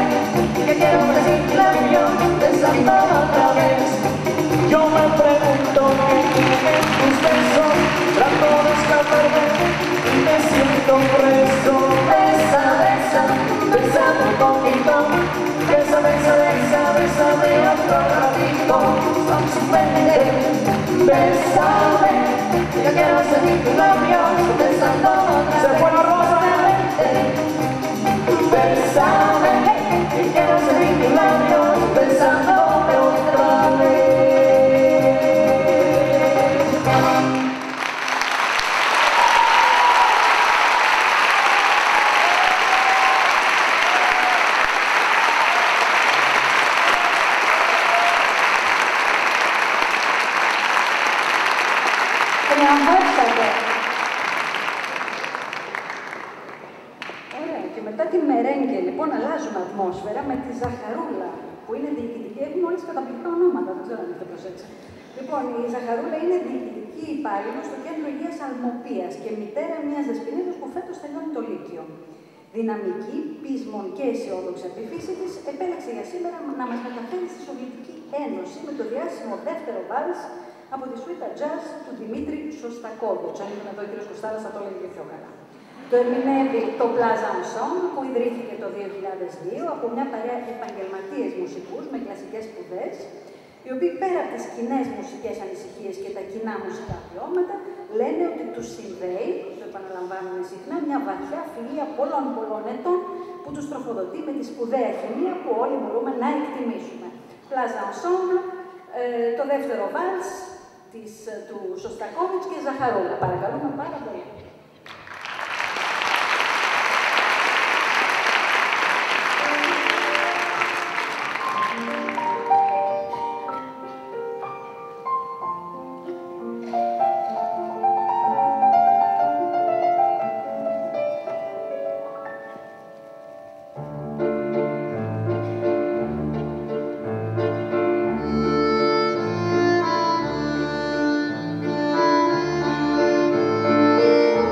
que quiero tener tus labios besándome otra vez. Yo me pregunto qué tienen tus besos, trato de escaparme y me siento preso. Besa, besa, bésame un poquito. Besa, besa, besa, bésame otro ratito. Suavemente, bésame, ya quiero sentir tus labios besándome otra vez. Se fue la rosa. Bésame, que quiero sentir tus labios besándome otra vez. Ωραία, και μετά τη μερέγγε, λοιπόν, αλλάζουμε ατμόσφαιρα με τη Ζαχαρούλα, που είναι διοικητική. Έχουν όλες καταπληκτικά ονόματα, δεν ξέρω αν έχετε προσέξει. Λοιπόν, η Ζαχαρούλα είναι διοικητική υπάλληλος στο Κέντρο Υγείας Αλμοπίας και μητέρα μιας δεσποινίδας που φέτος τελειώνει το Λύκειο. Δυναμική, πείσμον και αισιόδοξη από τη φύση της, επέλεξε για σήμερα να μας μεταφέρει στη Σοβιετική Ένωση με το διάσημο δεύτερο βάλς από τη σουίτα jazz του Δημήτρη Σωστακόβιτς. Αν ήμουν εδώ ο κ. Κωστάλας θα το έλεγε πιο καλά. Το ερμηνεύει το Plaza Ensemble, που ιδρύθηκε το 2002 από μια παρέα επαγγελματίες μουσικούς με κλασικές σπουδές, οι οποίοι πέρα από τις κοινές μουσικές ανησυχίες και τα κοινά μουσικά βιώματα, λένε ότι τους συνδέει, το επαναλαμβάνουν συχνά, μια βαθιά φιλία πολλών ετών που τους τροφοδοτεί με τη σπουδαία χημεία που όλοι μπορούμε να εκτιμήσουμε. Plaza Ensemble, το δεύτερο βάλς του Σωστακόβιτς και Ζαχαρούλα. Παρακαλούμε πάρα πολύ. Thank you.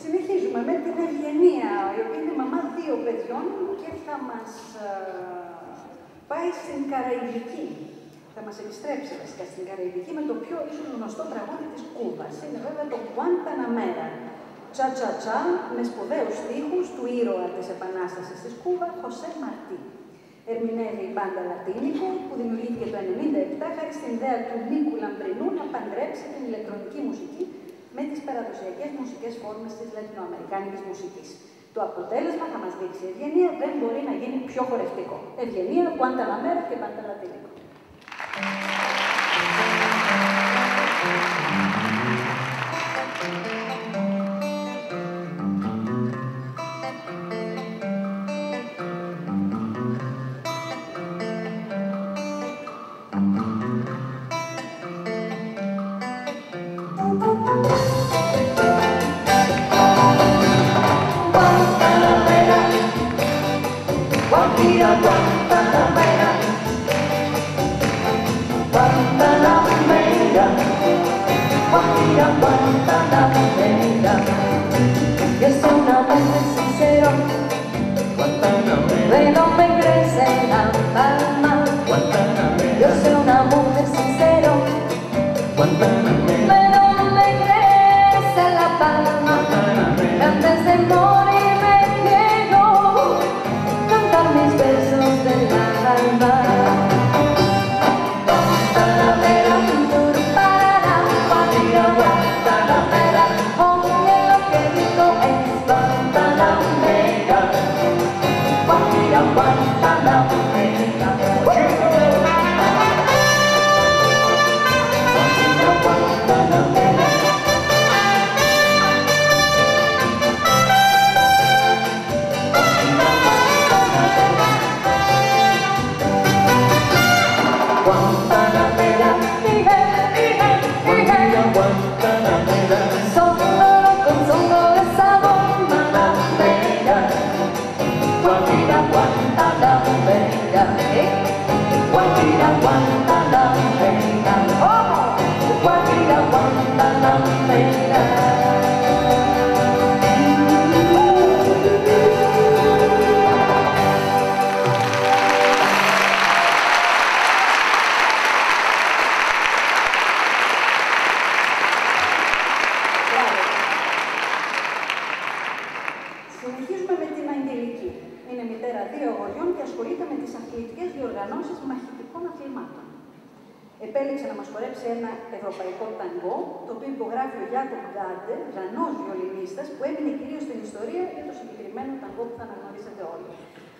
Συνεχίζουμε με την Ευγενία, η οποία είναι μαμά 2 παιδιών και θα μας πάει στην Καραϊβική. Θα μας επιστρέψει βασικά στην Καραϊβική με το πιο ίσως γνωστό τραγούδι της Κούβας. Είναι βέβαια το Guantanamera. Τσα-τσα-τσα, με σπουδαίους στίχους του ήρωα της Επανάστασης της Κούβα, Χωσέ Μαρτί. Ερμηνεύει η μπάντα Λατίνικο, που δημιουργήθηκε το 1997 χάρη στην ιδέα του Νίκου Λαμπρινού να παντρέψει την ηλεκτρονική μουσική με τις παραδοσιακές μουσικές φόρμες της λατινοαμερικάνικης μουσικής. Το αποτέλεσμα, θα μας δείξει η Ευγενία, δεν μπορεί να γίνει πιο χορευτικό. Ευγενία, Guantanamera και μπάντα Λατίνικο. Guantanamera, Guantanamera, Guantanamera, yo soy un amante sincero, de donde crece la palma, yo soy un amante sincero, de donde crece la palma, antes de morirme quiero cantar mis versos del alma. Guantanamera, turparara, Guantanamera, oye lo que digo es Guantanamera, Guantanamera. Συνεχίζουμε με την Αγγελική. Είναι μητέρα 2 αγοριών και ασχολείται με τις αθλητικές διοργανώσεις μαχητικών αθλημάτων. Επέλεξε να μας χορέψει ένα ευρωπαϊκό ταγκό, το οποίο υπογράφει ο Γιάκοβ Γκάντερ, Δανός βιολινίστας, που έμεινε κυρίως στην ιστορία για το συγκεκριμένο ταγκό που θα αναγνωρίσετε όλοι.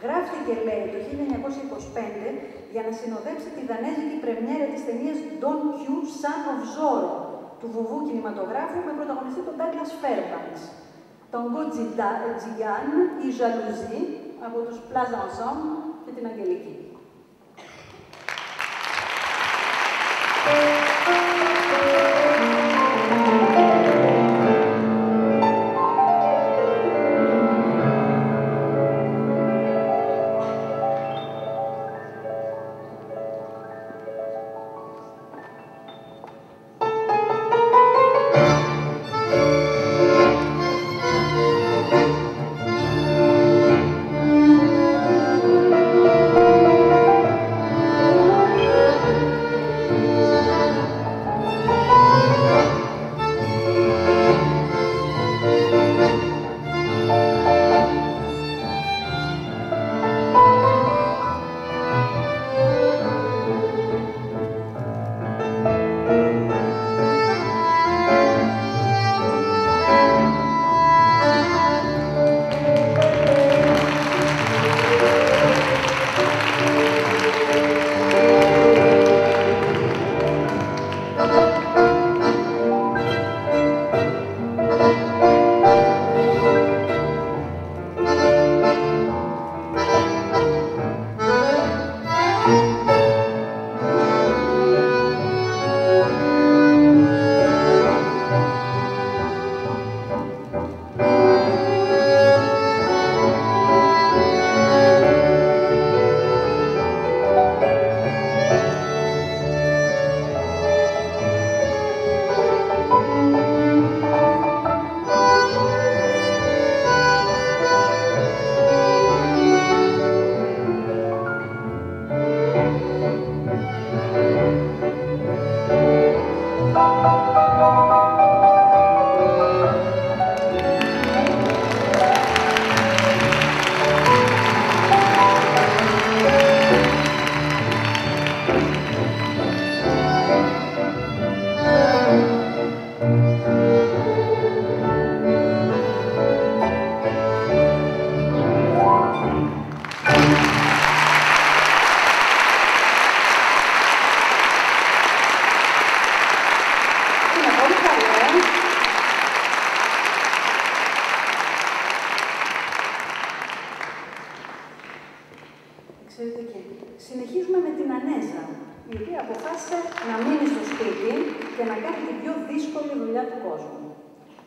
Γράφτηκε, λέει, το 1925 για να συνοδέψει τη δανέζικη πρεμιέρα της ταινίας Don Q, Son of Zorro, του βουβού κινηματογράφου με πρωταγωνιστή τον Douglas Fairbanks. Ταγκό Τζιγιάν, η Ζαλουζή, από τους Plaza Ensemble και την Αγγελική. Guantanamera,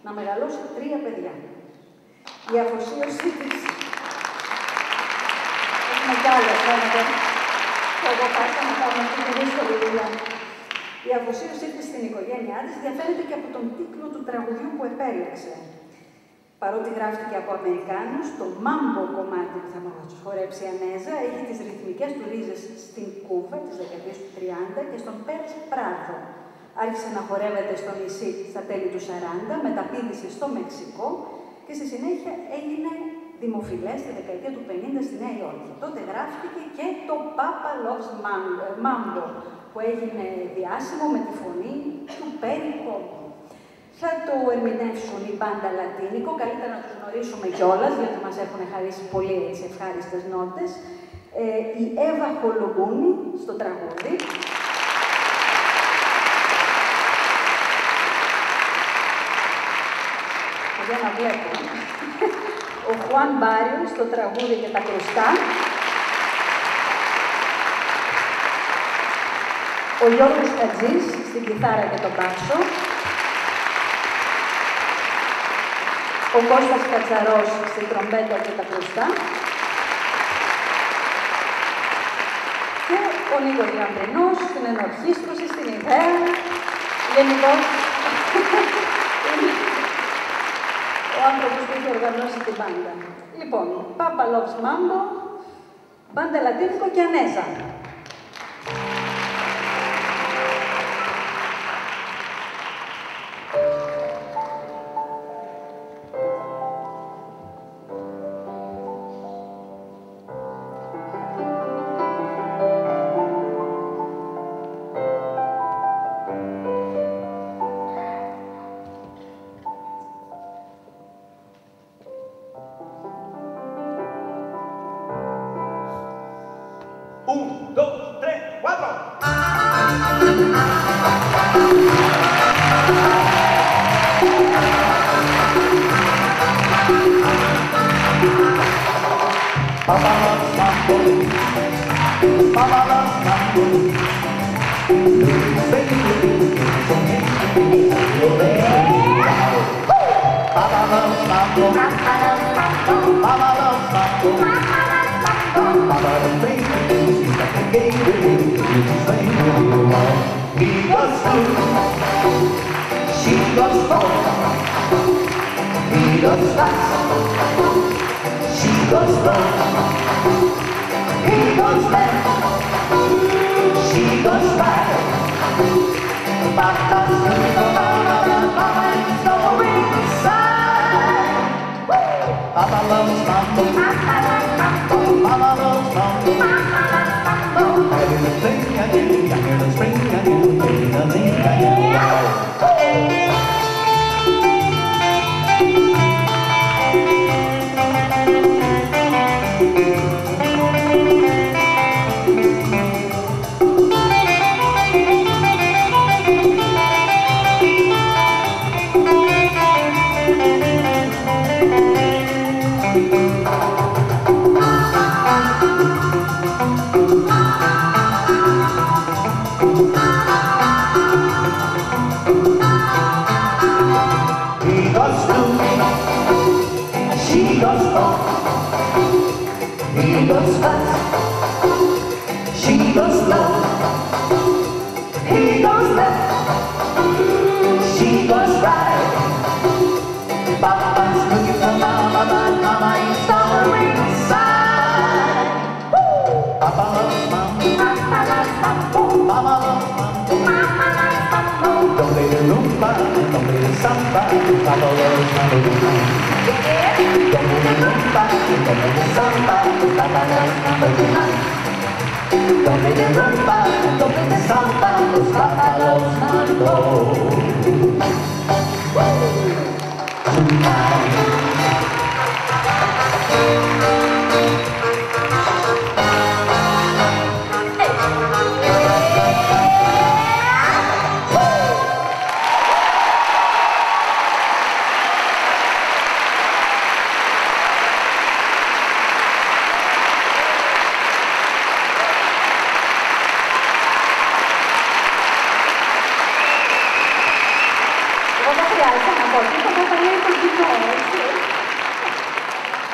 να μεγαλώσει 3 παιδιά. Η αφοσίωσή της... Έχουμε κι άλλα πράγματα που εγώ πάσα να κάνω αυτή τη δύσκολη δουλειά. Η αφοσίωσή της στην οικογένειά της διαφέρεται και από τον τίτλο του τραγουδιού που επέλεξε. Παρότι γράφτηκε από Αμερικάνους, το μάμπο κομμάτι που θα μας χορέψει η Ανέζα έχει τις ρυθμικές του ρίζες στην Κούβα της δεκαετίας του 30 και στον Πέρας Πράδο. Άρχισε να χορεύεται στο νησί στα τέλη του 40, μεταπήδησε στο Μεξικό και στη συνέχεια έγινε δημοφιλές τη δεκαετία του 50 στη Νέα Υόρκη. Τότε γράφτηκε και το Papa Loves Mambo, που έγινε διάσημο με τη φωνή του Πέρι Κόμπο. Θα το ερμηνεύσουν η μπάντα Λατίνικο, καλύτερα να τους γνωρίσουμε κιόλας, γιατί μας έχουν χαρίσει πολύ έτσι ευχάριστες νότες. Η Εύα Χολογούνη στο τραγούδι. Για να βλέπω. Ο Χουάν Μπάριο στο τραγούδι και τα κρουστά. Ο Γιώργος Χατζής στην κιθάρα και τον μπάσο. Ο Κώστας Κατσαρός στην τρομπέτα και τα κρουστά. Και ο Νίκος Λαμπρινός στην ενορχήστρωση, στην ιδέα. Γενικώς, ο άνθρωπος που έχει οργανώσει την μπάντα. Λοιπόν, Papa Loves Mambo, μπάντα Λατίνικο και Ανέζα.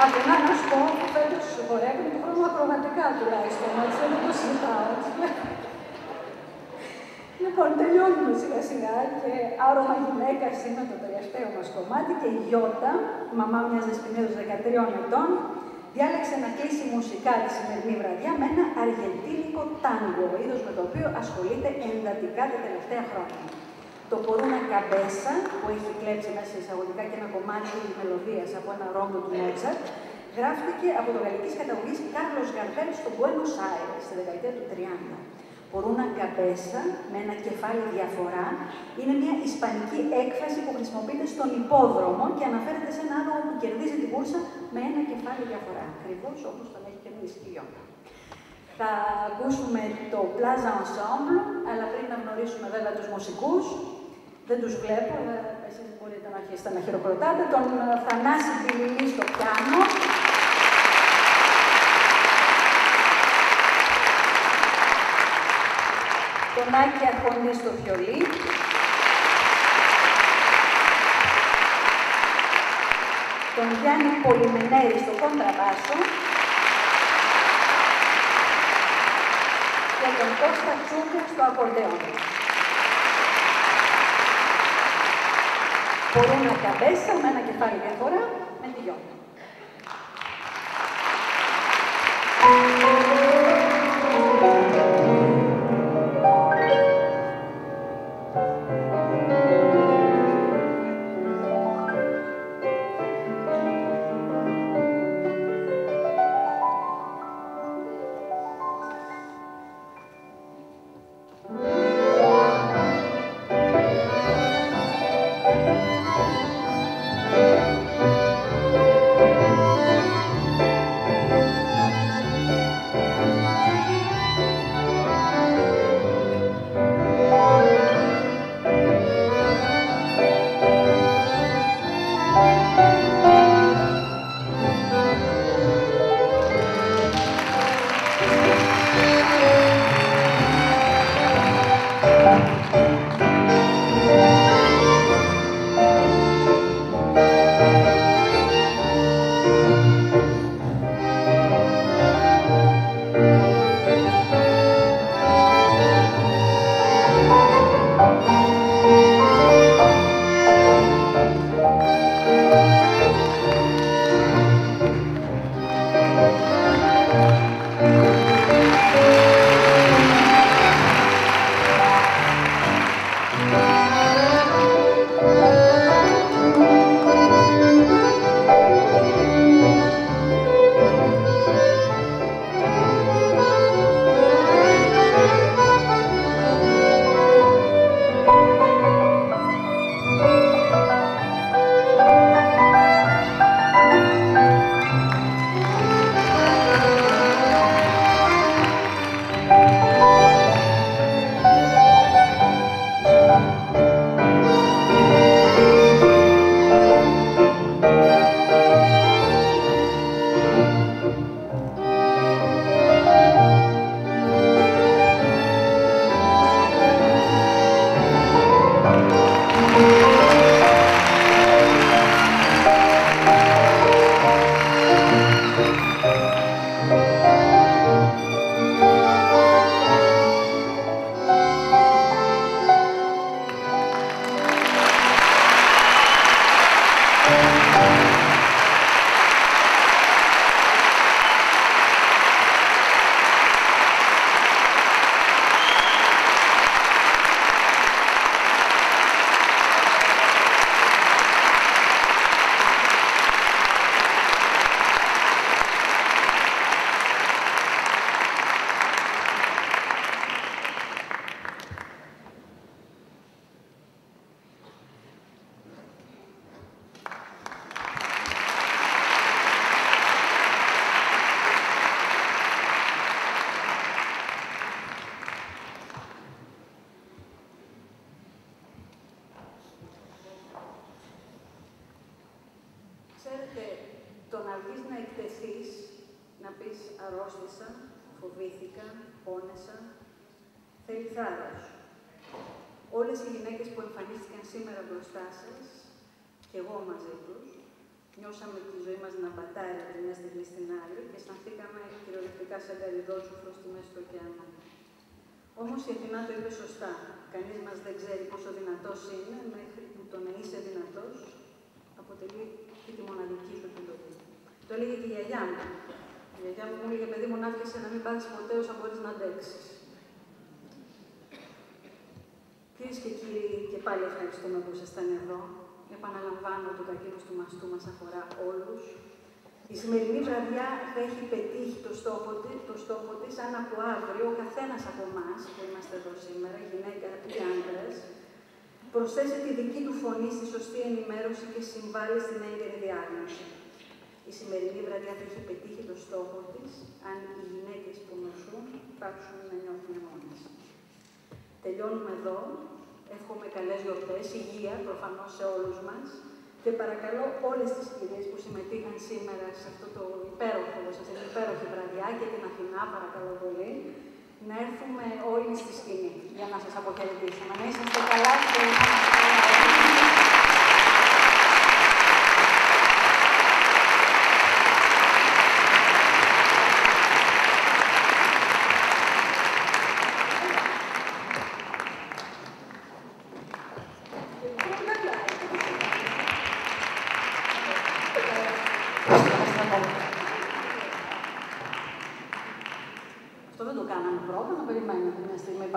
Απλά να σου πω, φέτος χορεύουν του χρόνου ακροβατικά τουλάχιστον, έτσι δεν το συζητάω. Λοιπόν, τελειώνουμε σιγά σιγά και άρωμα γυναίκας είναι το τελευταίο μας κομμάτι και η Γιώτα, η μαμά μιας δεσποινίδος 13 ετών, διάλεξε να κλείσει μουσικά τη σημερινή βραδιά με ένα αργεντίνικο τάγκο, είδος με το οποίο ασχολείται εντατικά τα τελευταία χρόνια. Το Por una cabeza, που έχει κλέψει μέσα εισαγωγικά και ένα κομμάτι μελωδίας από ένα ρόντο του Μότσαρτ, γράφτηκε από το γαλλικής καταγωγής Κάρλος Γκαρδέλ στο Buenos Aires, στη δεκαετία του 30. Por una cabeza, με ένα κεφάλι διαφορά, είναι μια ισπανική έκφραση που χρησιμοποιείται στον υπόδρομο και αναφέρεται σε ένα άτομο που κερδίζει την κούρσα με ένα κεφάλι διαφορά. Ακριβώς όπως τον έχει κερδίσει η Γιώτα. Θα ακούσουμε το Plaza Ensemble, αλλά πριν να γνωρίσουμε βέβαια τους μουσικούς, δεν τους βλέπω, αλλά εσείς μπορείτε να αρχίσετε να χειροκροτάτε, τον Θανάση Πιλιλή στο πιάνο, τον Άκη Αρχονή στο βιολί, τον Γιάννη Πολυμενέρη στο κοντραβάσο και τον Κώστα Τσούκου στο ακορντεόν. Por una cabeza, με ένα κεφάλι διαφορά, με τη Γιώτα. Το να βγεις να εκτεθείς, να πεις αρρώστησα, φοβήθηκα, πόνεσα, θέλει θάρρος. Όλες οι γυναίκες που εμφανίστηκαν σήμερα μπροστά σας, και εγώ μαζί τους, Νιώσαμε τη ζωή μας να πατάει από τη μια στιγμή στην άλλη και αισθανθήκαμε κυριολεκτικά σαν γαριδότσουφρο στη μέση του ωκεανού. Όμως η Αθηνά το είπε σωστά. Κανείς μας δεν ξέρει πόσο δυνατός είναι μέχρι που το να είσαι δυνατός αποτελεί και τη μοναδική σου επιλογή. Το έλεγε και η γιαγιά μου. Η γιαγιά μου έλεγε: παιδί μου, να άφησε να μην πάθεις ποτέ όσα μπορείς να αντέξεις. Κυρίες και κύριοι, και πάλι ευχαριστούμε που ήσασταν εδώ. Επαναλαμβάνω, το κακήρος του μαστού μας αφορά όλους. Η σημερινή βραδιά θα έχει πετύχει το στόχο της, αν από αύριο ο καθένας από εμάς που είμαστε εδώ σήμερα, γυναίκα ή άντρας, προσθέσει τη δική του φωνή στη σωστή ενημέρωση και συμβάλλει στην έγκαιρη διάγνωση. Η σημερινή βραδιά θα έχει πετύχει το στόχο της, αν οι γυναίκες που νοσούν πάψουν να νιώθουν μόνες. Τελειώνουμε εδώ. Εύχομαι καλές γιορτές, υγεία προφανώς σε όλους μας και παρακαλώ όλες τις κυρίες που συμμετείχαν σήμερα σε αυτό το υπέροχη βραδιά και την Αθηνά, παρακαλώ πολύ, να έρθουμε όλοι στη σκηνή για να σας αποχαιρετήσουμε. Να είσαστε καλά και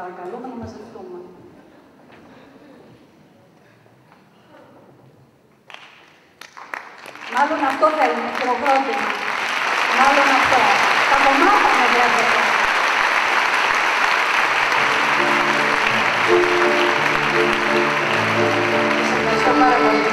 παρακαλούμε να μαζευτούμε. Μάλλον αυτό θέλουμε, χειροκρότημα. Μάλλον αυτό. Τα κομμάτια με βλέπετε. Σας ευχαριστώ πάρα πολύ.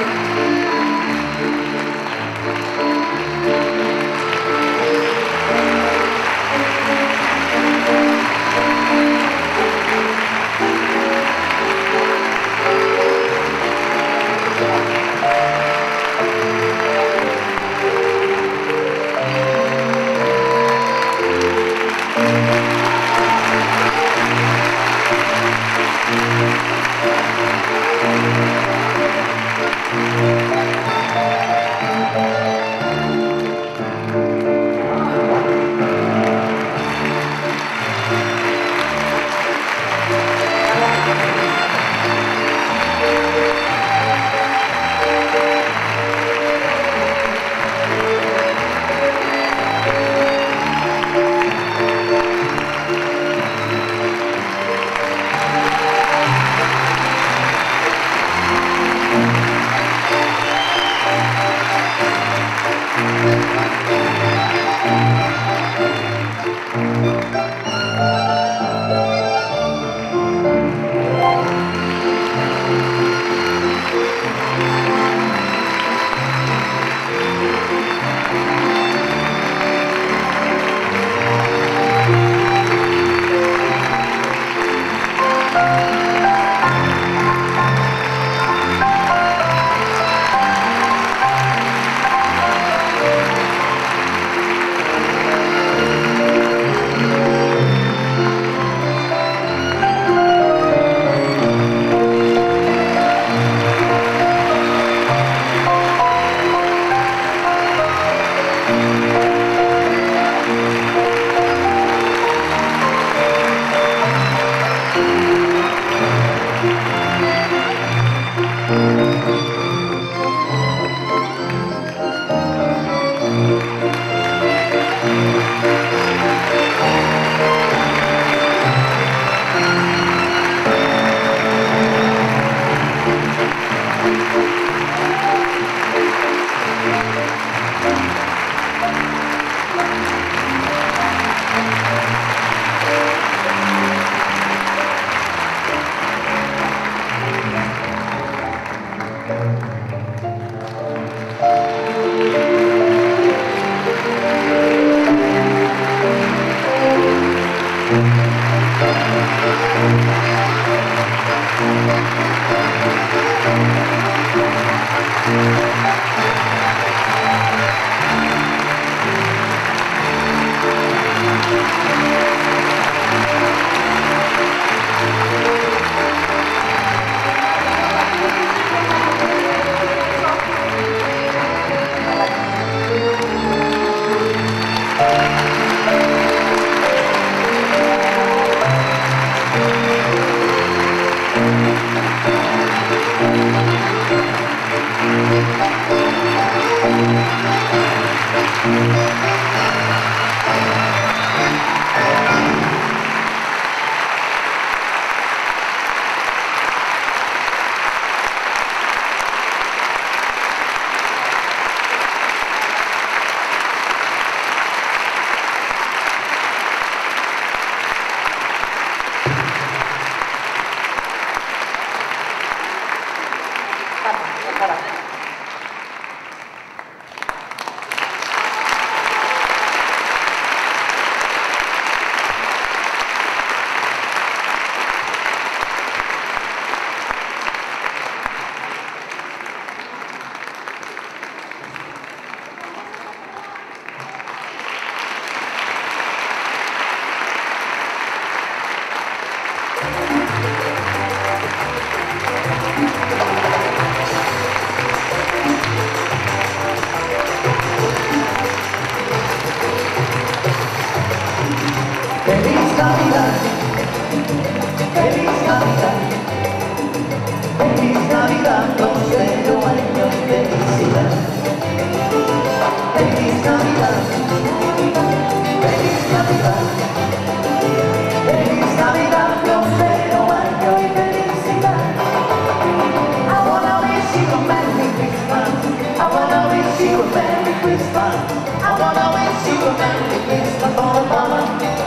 you a Merry Christmas. I wanna wish you a Merry Christmas for the mama,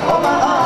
oh my heart.